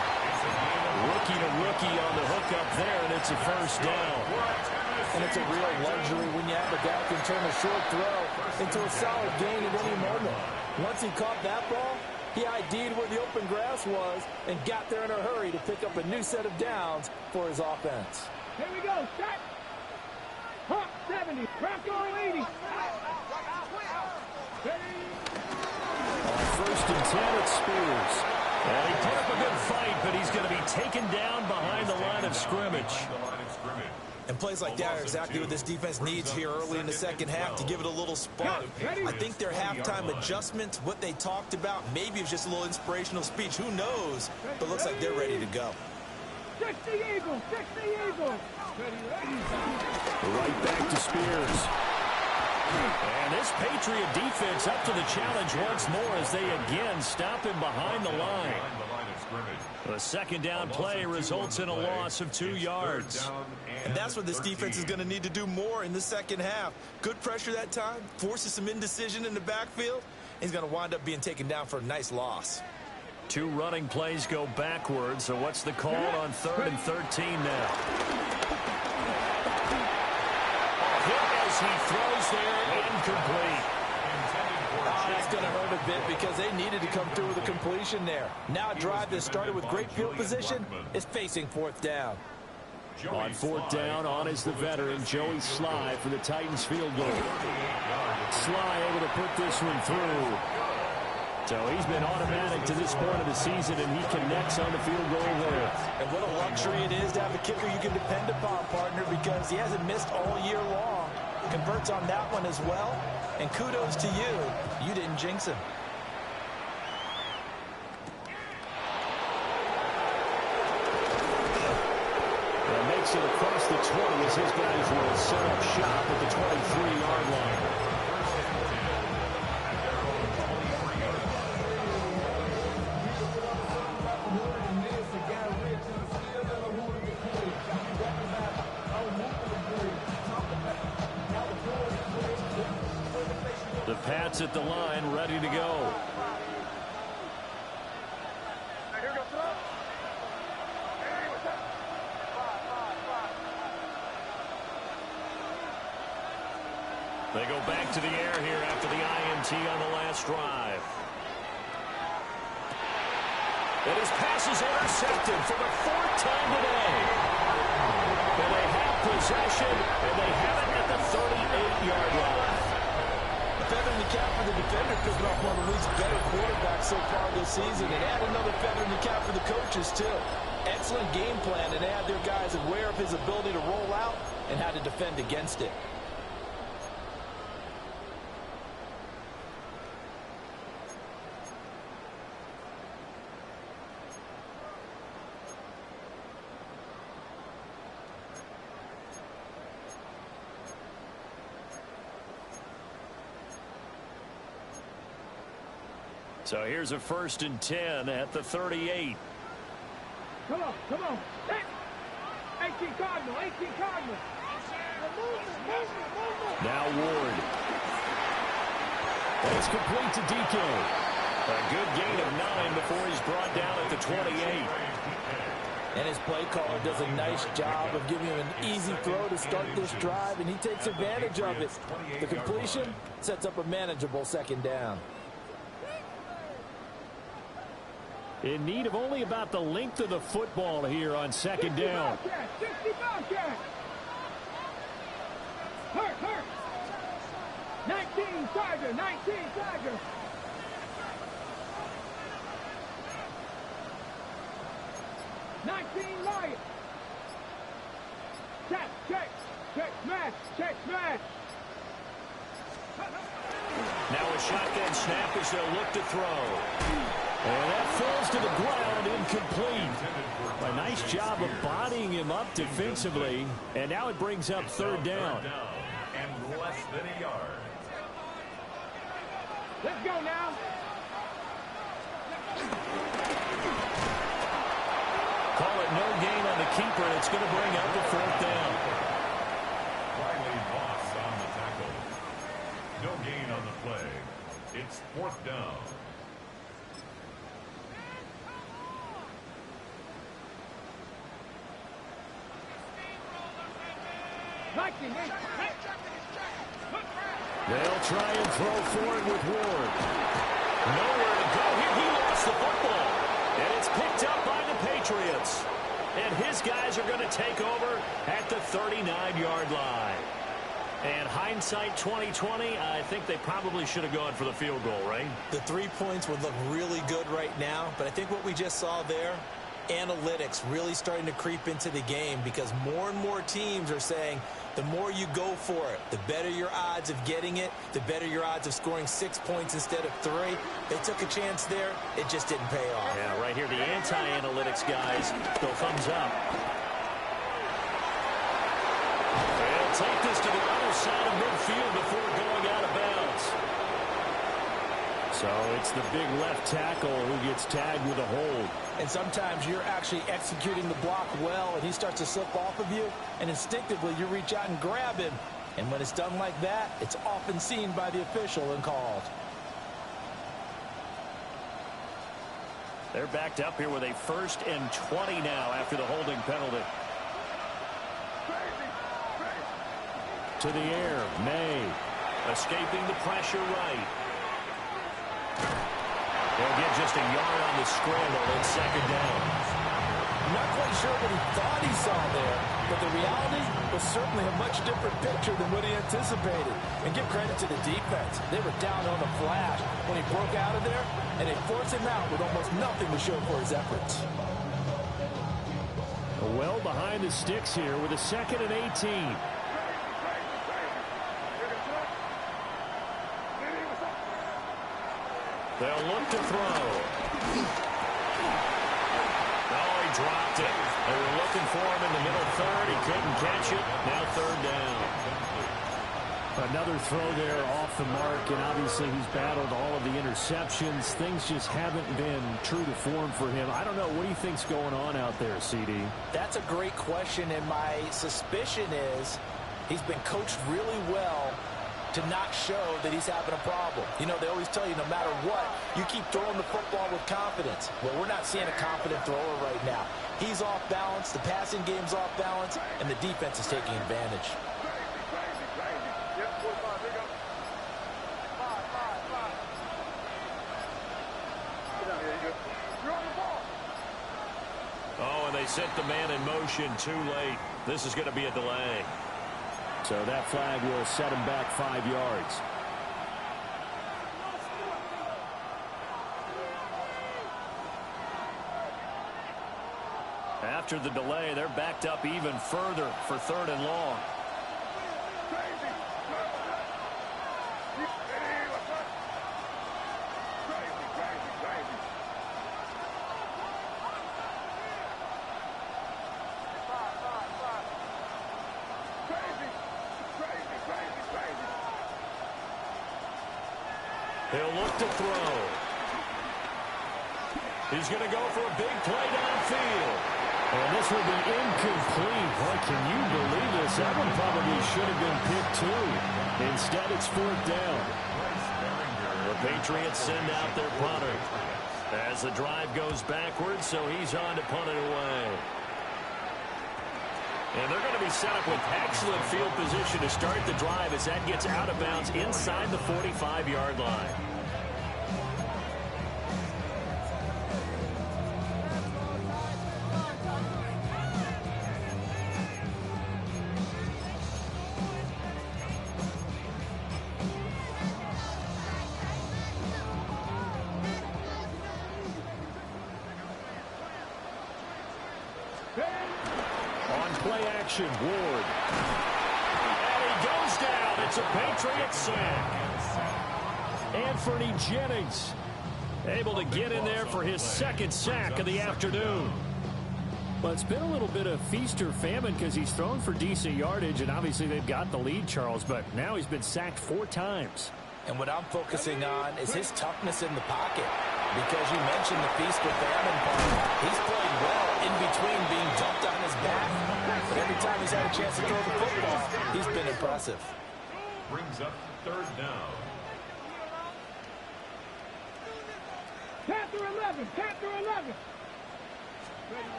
Speaker 3: Rookie to rookie on the hook up there, and it's a first down.
Speaker 4: And it's a real luxury when you have a guy who can turn a short throw into a solid gain at any moment. Once he caught that ball, he ID'd where the open grass was and got there in a hurry to pick up a new set of downs for his offense.
Speaker 5: Here we go. Set. Hawk 70. Bronco 80.
Speaker 3: First and 10 at Spears. And he put up a good fight, but he's going to be taken down behind the line of scrimmage.
Speaker 4: And plays like that are exactly what this defense needs here early in the second half to give it a little spark. I think their halftime adjustments, what they talked about, maybe it's just a little inspirational speech. Who knows? But looks like they're ready to go.
Speaker 5: 60 Eagles. 60 Eagles.
Speaker 3: Right back to Spears. And this Patriot defense up to the challenge once more as they again stop him behind the line. A second down play results in a loss of 2 yards.
Speaker 4: And that's what this defense is going to need to do more in the second half. Good pressure that time, forces some indecision in the backfield. He's going to wind up being taken down for a nice loss.
Speaker 3: 2 running plays go backwards, so what's the call on 3rd and 13 now? As he throws there, incomplete.
Speaker 4: That's going to hurt a bit because they needed to come through with a completion there. Now a drive that started with great field position is facing 4th down.
Speaker 3: On 4th down, on is the veteran, Joey Sly for the Titans field goal. Sly able to put this one through. So he's been automatic to this point of the season, and he connects on the field goal there.
Speaker 4: And what a luxury it is to have a kicker you can depend upon, partner, because he hasn't missed all year long. Converts on that one as well. And kudos to you. You didn't jinx him.
Speaker 3: And makes it across the 20 as his guys will set up shop at the 23-yard line. The Pats at the line, ready to go. They go back to the air here after the INT on the last drive. And his pass is intercepted for the 4th time today. And they have possession, and they have it at the 38-yard line.
Speaker 4: Feather in the cap for the defender, picking off one of the league's better quarterbacks so far this season. And add another feather in the cap for the coaches, too. Excellent game plan, and they had their guys aware of his ability to roll out and how to defend against it.
Speaker 3: So here's a 1st and 10 at the 38.
Speaker 5: Come on, come on. 18 Cardinal, 18 Cardinal.
Speaker 3: Now Ward. That's complete to DK. A good gain of 9 before he's brought down at the 28.
Speaker 4: And his play caller does a nice job of giving him an easy throw to start this drive, and he takes advantage of it. The completion sets up a manageable second down.
Speaker 3: In need of only about the length of the football here on second down.
Speaker 5: 60 Bobcats. Hurt. 19 Tiger. 19 Tiger. Lion. Check, smash.
Speaker 3: Now a shotgun snap as they'll look to throw. And that falls to the ground, incomplete. A nice job of bodying him up defensively. And now it brings up third down.
Speaker 6: And less than a yard.
Speaker 5: Let's go now.
Speaker 3: Call it no gain on the keeper, and it's going to bring up the fourth down.
Speaker 6: Riley Moss on the tackle. No gain on the play. It's fourth down.
Speaker 3: They'll try and throw forward with Ward. Nowhere to go here. He lost the football. And it's picked up by the Patriots. And his guys are going to take over at the 39-yard line. And hindsight 2020, I think they probably should have gone for the field goal, right?
Speaker 4: The 3 points would look really good right now, but I think what we just saw there, analytics really starting to creep into the game because more and more teams are saying the more you go for it, the better your odds of getting it, the better your odds of scoring 6 points instead of 3. They took a chance there. It just didn't pay off.
Speaker 3: Yeah, right here, the anti-analytics guys go thumbs up. They'll take this to the other side of midfield before going out of bounds. So it's the big left tackle who gets tagged with a hold.
Speaker 4: And sometimes you're actually executing the block well, and he starts to slip off of you, and instinctively you reach out and grab him. And when it's done like that, it's often seen by the official and called.
Speaker 3: They're backed up here with a 1st and 20 now after the holding penalty. To the air, May. Escaping the pressure right. They'll get just a yard on the scramble in second down.
Speaker 4: Not quite sure what he thought he saw there, but the reality was certainly a much different picture than what he anticipated. And give credit to the defense. They were down on the flash when he broke out of there, and they forced him out with almost nothing to show for his efforts.
Speaker 3: Well behind the sticks here with a 2nd and 18. They'll look to throw. Oh, he dropped it. They were looking for him in the middle third. He couldn't catch it. Now third down. Another throw there off the mark, and obviously he's battled all of the interceptions. Things just haven't been true to form for him. I don't know. What do you think's going on out there, CD?
Speaker 4: That's a great question, and my suspicion is he's been coached really well to not show that he's having a problem. You know, they always tell you no matter what, you keep throwing the football with confidence. Well, we're not seeing a confident thrower right now. He's off balance, the passing game's off balance, and the defense is taking advantage.
Speaker 3: Oh, and they sent the man in motion too late. This is going to be a delay. So that flag will set him back 5 yards. After the delay, they're backed up even further for 3rd and long. He'll look to throw. He's going to go for a big play downfield. And this will be incomplete. Boy, can you believe this? That one probably should have been picked too. Instead, it's 4th down. The Patriots send out their punter as the drive goes backwards, so he's on to punt it away. And they're going to be set up with excellent field position to start the drive as that gets out of bounds inside the 45-yard line. Ward. And he goes down. It's a Patriots sack. Anthony Jennings able to get in there for his second sack of the afternoon. Well, it's been a little bit of feast or famine because he's thrown for decent yardage, and obviously they've got the lead, Charles, but now he's been sacked 4 times.
Speaker 4: And what I'm focusing on is his toughness in the pocket. Because you mentioned the feast or famine part. He's played well in between being dumped on his back. But every time he's had a chance to throw the football, he's been impressive.
Speaker 6: Brings up third down.
Speaker 5: Panther 11, Panther 11.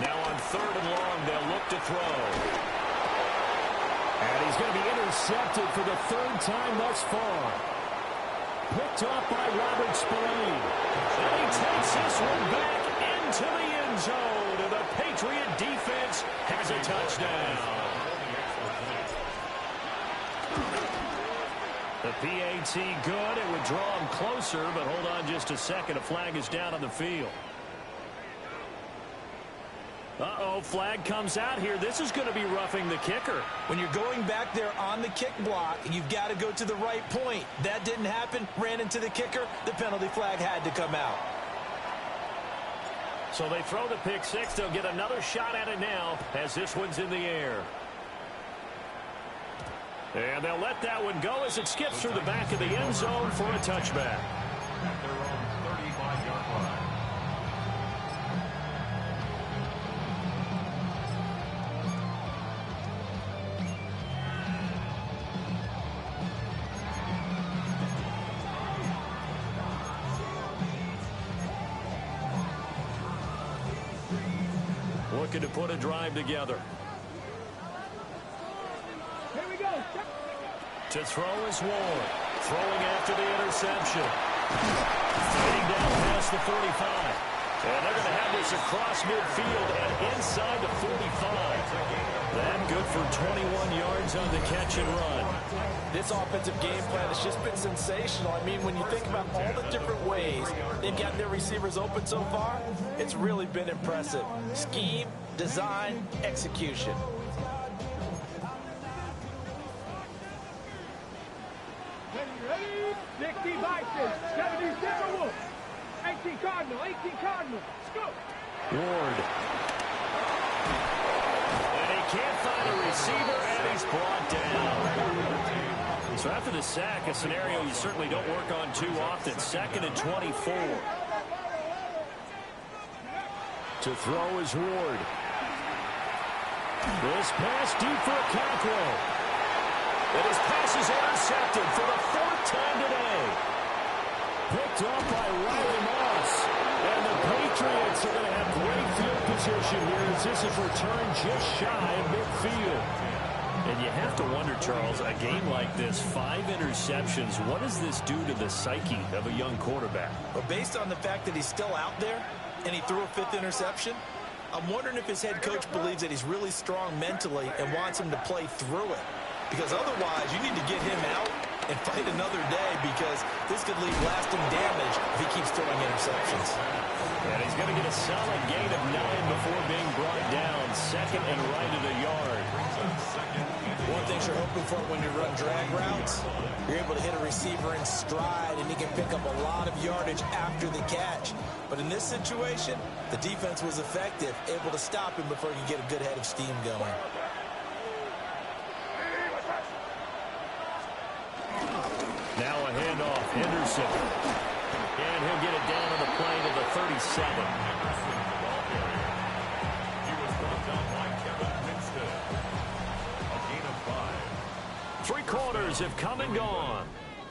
Speaker 3: Now on 3rd and long, they'll look to throw. And he's going to be intercepted for the 3rd time thus far. Picked off by Robert Spillane. And he takes this one back into the end zone. And the Patriot defense has a touchdown. The PAT good. It would draw him closer, but hold on just a second. A flag is down on the field. Uh-oh, flag comes out here. This is going to be roughing the kicker.
Speaker 4: When you're going back there on the kick block, you've got to go to the right point. That didn't happen. Ran into the kicker. The penalty flag had to come out.
Speaker 3: So they throw the pick six. They'll get another shot at it now as this one's in the air. And they'll let that one go as it skips through the back of the end zone for a touchback.
Speaker 6: At their own 35-yard line.
Speaker 3: Looking to put a drive together.
Speaker 5: Here we go.
Speaker 3: To throw is Ward. Throwing after the interception. Fading down past the 45. And they're going to have this across midfield and inside the 45. That good for 21 yards on the catch and run.
Speaker 4: This offensive game plan has just been sensational. I mean, when you think about all the different ways they've gotten their receivers open so far, it's really been impressive. Scheme, design, execution.
Speaker 5: Ready? 60 Bison, 70 Timberwolves, 18 Cardinal, 18 Cardinal. Let's go.
Speaker 3: Ward. And he can't find a receiver, and he's brought down. So after the sack, a scenario you certainly don't work on too often. 2nd and 24. To throw is Ward. This pass deep for Cockrell. And his pass is intercepted for the 4th time today. Picked off by Riley Moss. And the Patriots are going to have great field position here as this is returned just shy of midfield. And you have to wonder, Charles, a game like this, 5 interceptions, what does this do to the psyche of a young quarterback?
Speaker 4: But based on the fact that he's still out there and he threw a 5th interception, I'm wondering if his head coach believes that he's really strong mentally and wants him to play through it. Because otherwise, you need to get him out and fight another day because this could leave lasting damage if he keeps throwing interceptions.
Speaker 3: And he's going to get a solid gain of 9 before being brought down. 2nd and right at a yard.
Speaker 4: One thing you're hoping for when you run drag routes, you're able to hit a receiver in stride and he can pick up a lot of yardage after the catch. But in this situation, the defense was effective, able to stop him before he could get a good head of steam going.
Speaker 3: Now a handoff, Henderson. And he'll get it down on the play to the 37.
Speaker 6: He was brought down by Kevin Winstead. A gain of 5.
Speaker 3: 3 quarters have come and gone.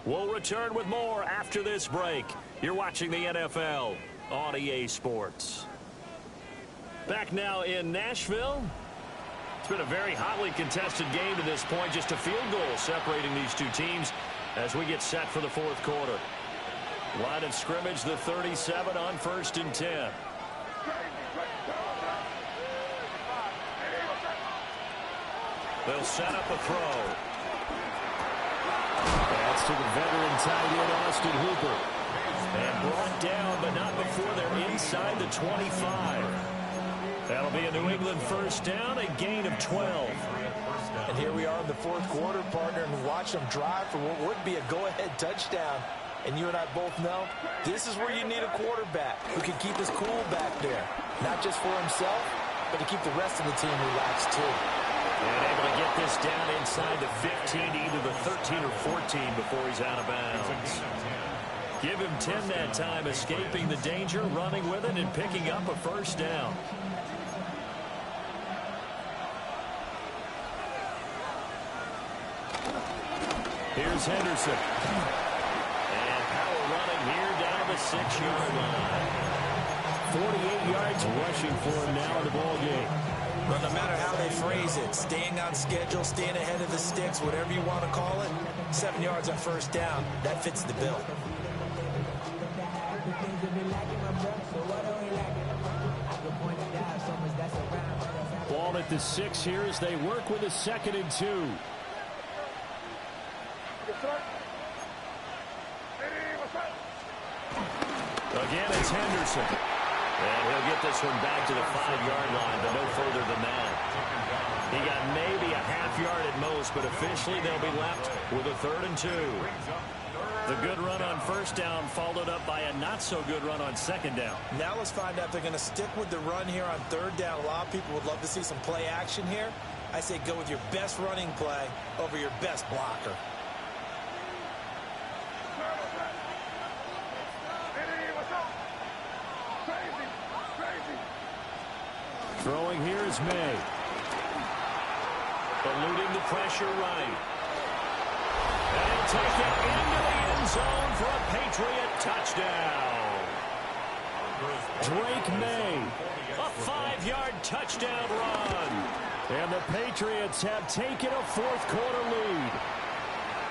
Speaker 3: We'll return with more after this break. You're watching the NFL on EA Sports. Back now in Nashville. It's been a very hotly contested game to this point. Just a field goal separating these two teams as we get set for the fourth quarter. Line of scrimmage, the 37 on 1st and 10. They'll set up a throw. That's to the veteran tight end, Austin Hooper. And brought down, but not before they're inside the 25. That'll be a New England first down, a gain of 12.
Speaker 4: And here we are in the fourth quarter, partner, and watch them drive for what would be a go-ahead touchdown. And you and I both know this is where you need a quarterback who can keep his cool back there. Not just for himself, but to keep the rest of the team relaxed too.
Speaker 3: And able to get this down inside the 15 to either the 13 or 14 before he's out of bounds. Give him 10 that time, escaping the danger, running with it, and picking up a first down. Here's Henderson. And power running here down the 6-yard line. 48 yards rushing for him now in the ball game.
Speaker 4: But no matter how they phrase it, staying on schedule, staying ahead of the sticks, whatever you want to call it, 7 yards on first down, that fits the bill.
Speaker 3: Ball at the 6 here as they work with a 2nd and 2. Again, it's Henderson. And he'll get this one back to the 5-yard line, but no further than that. He got maybe a half yard at most, but officially they'll be left with a 3rd and 2. The good run on first down followed up by a not-so-good run on 2nd down.
Speaker 4: Now let's find out if they're going to stick with the run here on 3rd down. A lot of people would love to see some play action here. I say go with your best running play over your best blocker.
Speaker 3: Throwing here is May. Eluding the pressure right. And he'll take it into the end zone for a Patriot touchdown. Drake May. A 5-yard touchdown run. And the Patriots have taken a fourth quarter lead.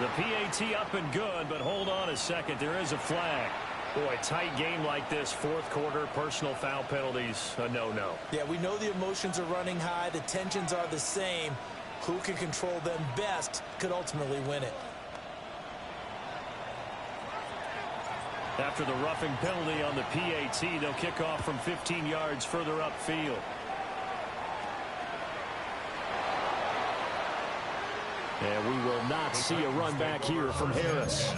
Speaker 3: The PAT up and good, but hold on a second. There is a flag. Boy, tight game like this, fourth quarter, personal foul penalties, a no-no.
Speaker 4: Yeah, we know the emotions are running high. The tensions are the same. Who can control them best could ultimately win it.
Speaker 3: After the roughing penalty on the PAT, they'll kick off from 15 yards further upfield. And we will not see a run back here from Harris.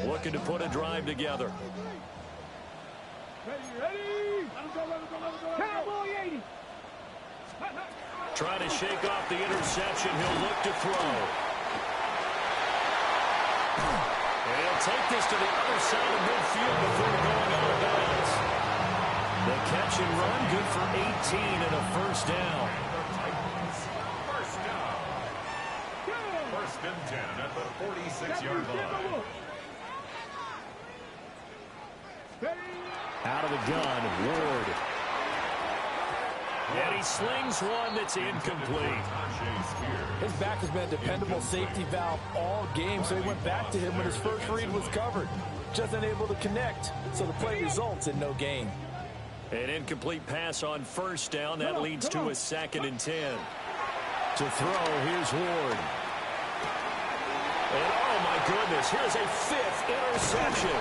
Speaker 3: Looking to put a drive together.
Speaker 5: Ready? Cowboy 80.
Speaker 3: Trying to shake off the interception. He'll look to throw. And he'll take this to the other side of midfield before going out of bounds. The catch and run, good for 18 and a first down.
Speaker 6: First and 10 at the 46-yard line.
Speaker 3: Out of the gun, Ward. And he slings one that's incomplete.
Speaker 8: His back has been a dependable safety valve all game, so he went back to him when his first read was covered. Just unable to connect, so the play results in no gain.
Speaker 3: An incomplete pass on first down. That leads to a 2nd and 10. To throw, here's Ward. And oh my goodness, here's a 5th interception.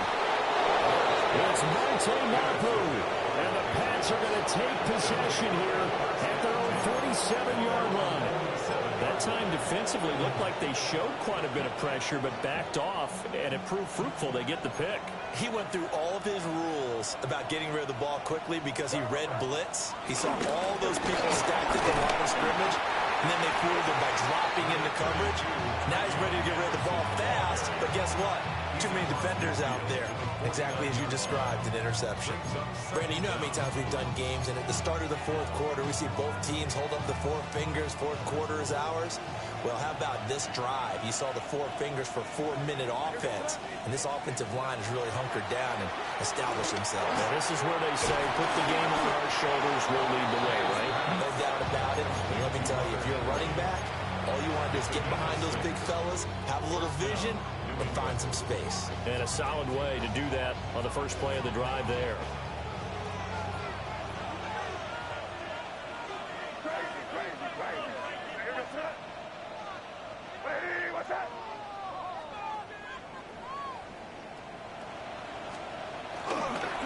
Speaker 3: It's Monte Mapu. And the Pats are going to take possession here at their own 47-yard line. That time defensively looked like they showed quite a bit of pressure, but backed off, and it proved fruitful. They get the pick.
Speaker 4: He went through all of his rules about getting rid of the ball quickly because he read blitz. He saw all those people stacked at the line of scrimmage, and then they fooled him by dropping into coverage. Now he's ready to get rid of the ball fast, but guess what?
Speaker 7: Too many defenders out there. Exactly as you described, an interception. Brandon, you know how many times we've done games, and at the start of the fourth quarter, we see both teams hold up the four fingers, fourth quarter is ours. Well, how about this drive? You saw the four fingers for 4-minute offense, and this offensive line has really hunkered down and established themselves.
Speaker 3: Now, this is where they say, put the game on our shoulders, we'll lead the way, right?
Speaker 7: No doubt about it. And let me tell you, if you're a running back, all you want to do is get behind those big fellas, have a little vision, and find some space.
Speaker 3: And a solid way to do that on the first play of the drive there.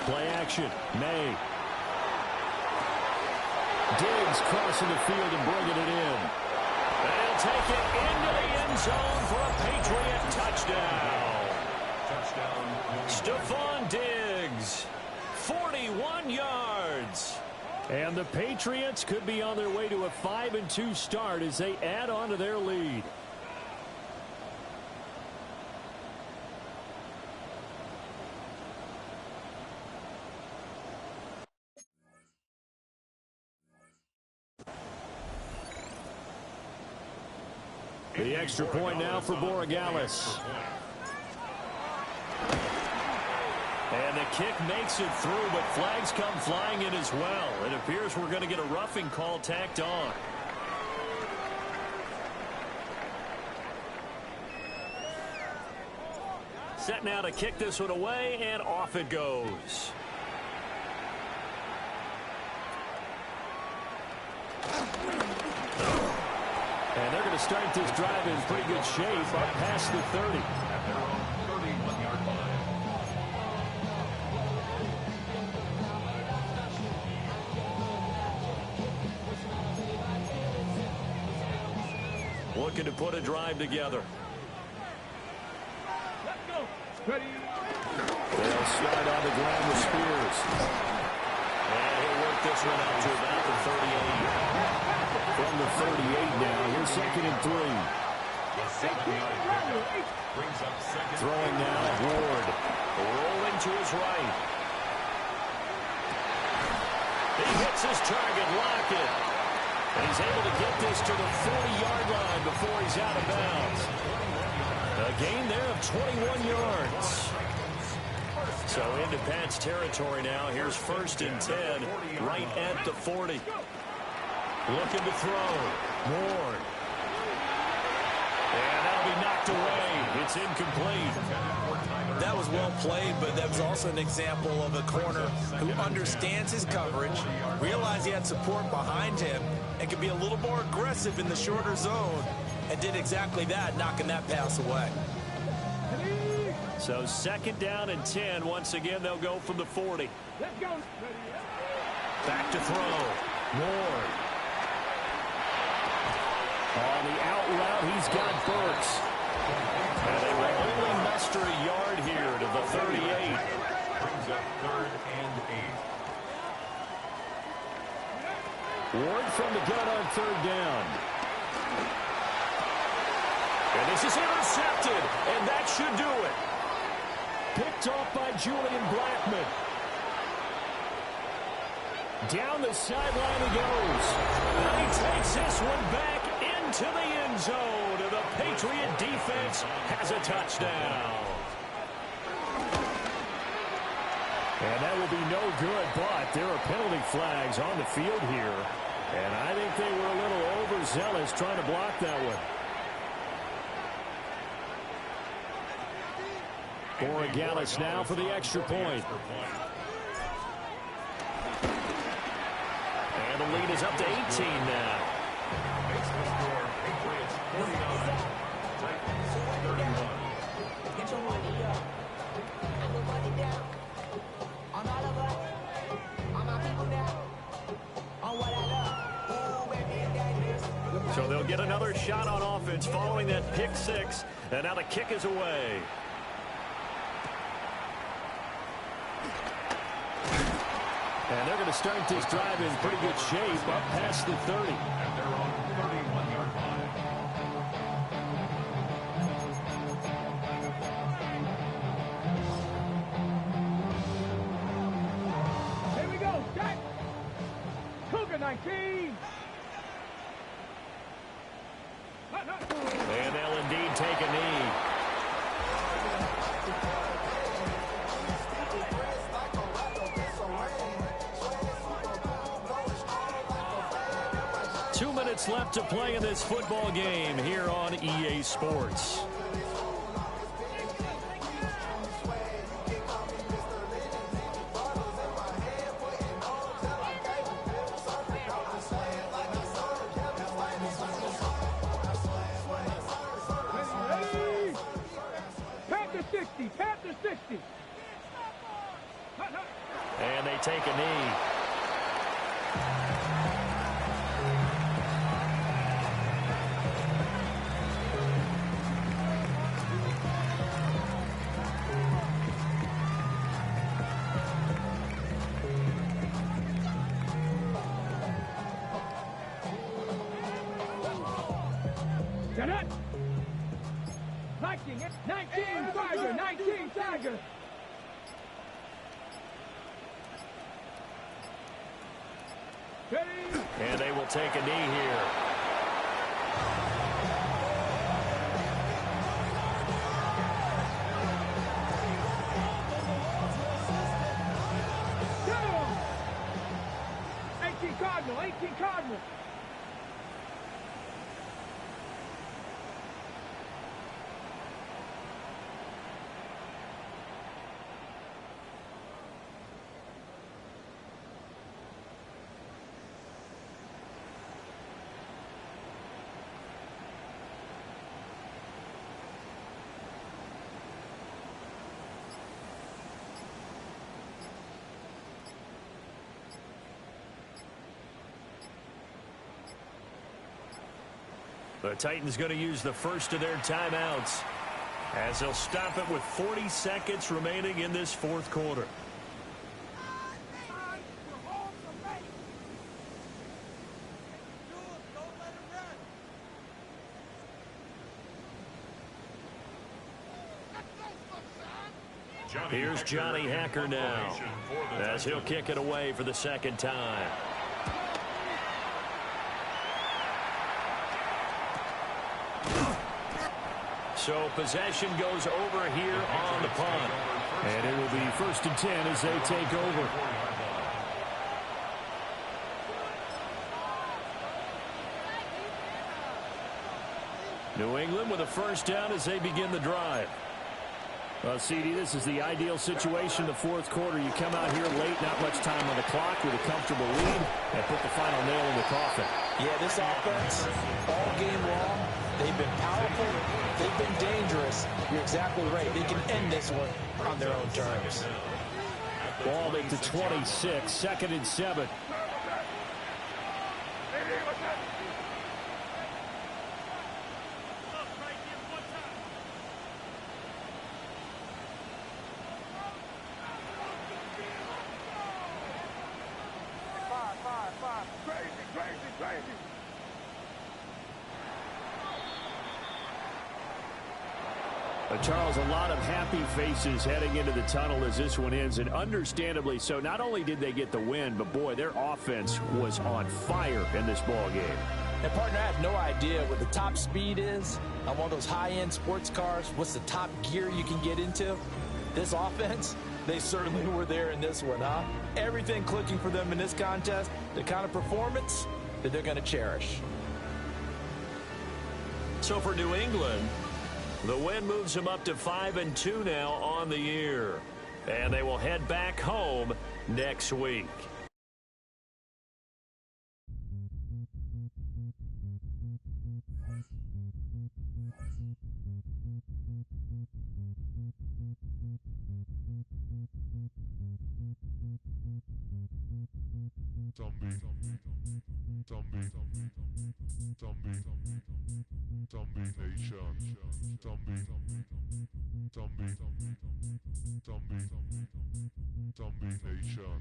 Speaker 3: Play action. May. Diggs crossing the field and bringing it in. And he'll take it into the end zone for a Patriot touchdown. Stephon Diggs, 41 yards. And the Patriots could be on their way to a 5-2 start as they add on to their lead. The extra point now for Borregales. And the kick makes it through, but flags come flying in as well. It appears we're going to get a roughing call tacked on. Set now to kick this one away, and off it goes. And they're going to start this drive in pretty good shape up past the 30. Looking to put a drive together.
Speaker 5: Let's go. Ready.
Speaker 3: They'll start on the ground with Spears. And he'll work this one out to about the 38. From the 38 now, here's 2nd and 3. Throwing now, Ward. Rolling to his right. He hits his target, Lockett. And he's able to get this to the 40-yard line before he's out of bounds. A gain there of 21 yards. So into Pat's territory now. Here's 1st and 10, right at the 40. Looking to throw. Ward. And that'll be knocked away. It's incomplete.
Speaker 7: That was well played, but that was also an example of a corner who understands his coverage, realized he had support behind him, and could be a little more aggressive in the shorter zone, and did exactly that, knocking that pass away.
Speaker 3: So 2nd down and 10. Once again, they'll go from the 40.
Speaker 5: Let's go.
Speaker 3: Back to throw. Ward. On the out route, he's got Burks. And they will only muster a yard here to the 38.
Speaker 6: Brings up 3rd and 8.
Speaker 3: Ward from the gun on 3rd down. And this is intercepted, and that should do it. Picked off by Julian Blackmon. Down the sideline he goes. And he takes this one back into the end zone. And the Patriot defense has a touchdown. And that will be no good, but there are penalty flags on the field here. And I think they were a little overzealous trying to block that one. Borregales now for the extra point. And the lead is up to 18 now.
Speaker 6: Makes the score Patriots 49, Titans 31.
Speaker 9: Get your money up. I'm the money down. I'm all of us. I'm my people now. On what I love. Ooh, baby, that is.
Speaker 3: So they'll get another shot on offense following that pick 6. And now the kick is away. And they're going to start this drive in pretty good shape up past the 30.
Speaker 6: And they're on 31-yard line.
Speaker 5: 19.
Speaker 3: And they'll indeed take a knee. Two minutes left to play in this football game here on EA Sports.
Speaker 5: Panther 60. Panther 60.
Speaker 3: And they take a knee.
Speaker 5: Shut up! 19 Tiger! 19 Tiger! Ready?
Speaker 3: And they will take a knee here.
Speaker 5: Down! 18 Cardinal! 18 Cardinal!
Speaker 3: The Titans going to use the first of their timeouts as they'll stop it with 40 seconds remaining in this fourth quarter. Here's Johnny Hacker now as he'll kick it away for the second time. So possession goes over here on the punt. And it will be 1st and 10 as they take over. New England with a first down as they begin the drive. Well, CD, this is the ideal situation in the fourth quarter. You come out here late, not much time on the clock with a comfortable lead, and put the final nail in the coffin.
Speaker 4: Yeah, this offense, all game long, they've been powerful, they've been dangerous. You're exactly right. They can end this one on their own terms.
Speaker 3: Ball at the 26, 2nd and 7. Charles, a lot of happy faces heading into the tunnel as this one ends, and understandably so. Not only did they get the win, but boy, their offense was on fire in this ball game.
Speaker 4: And partner, I have no idea what the top speed is on one of those high-end sports cars. What's the top gear you can get into? This offense, they certainly were there in this one, huh? Everything clicking for them in this contest, the kind of performance that they're going to cherish.
Speaker 3: So for New England, the win moves them up to 5-2 now on the year. And they will head back home next week.
Speaker 6: Zombie Nation.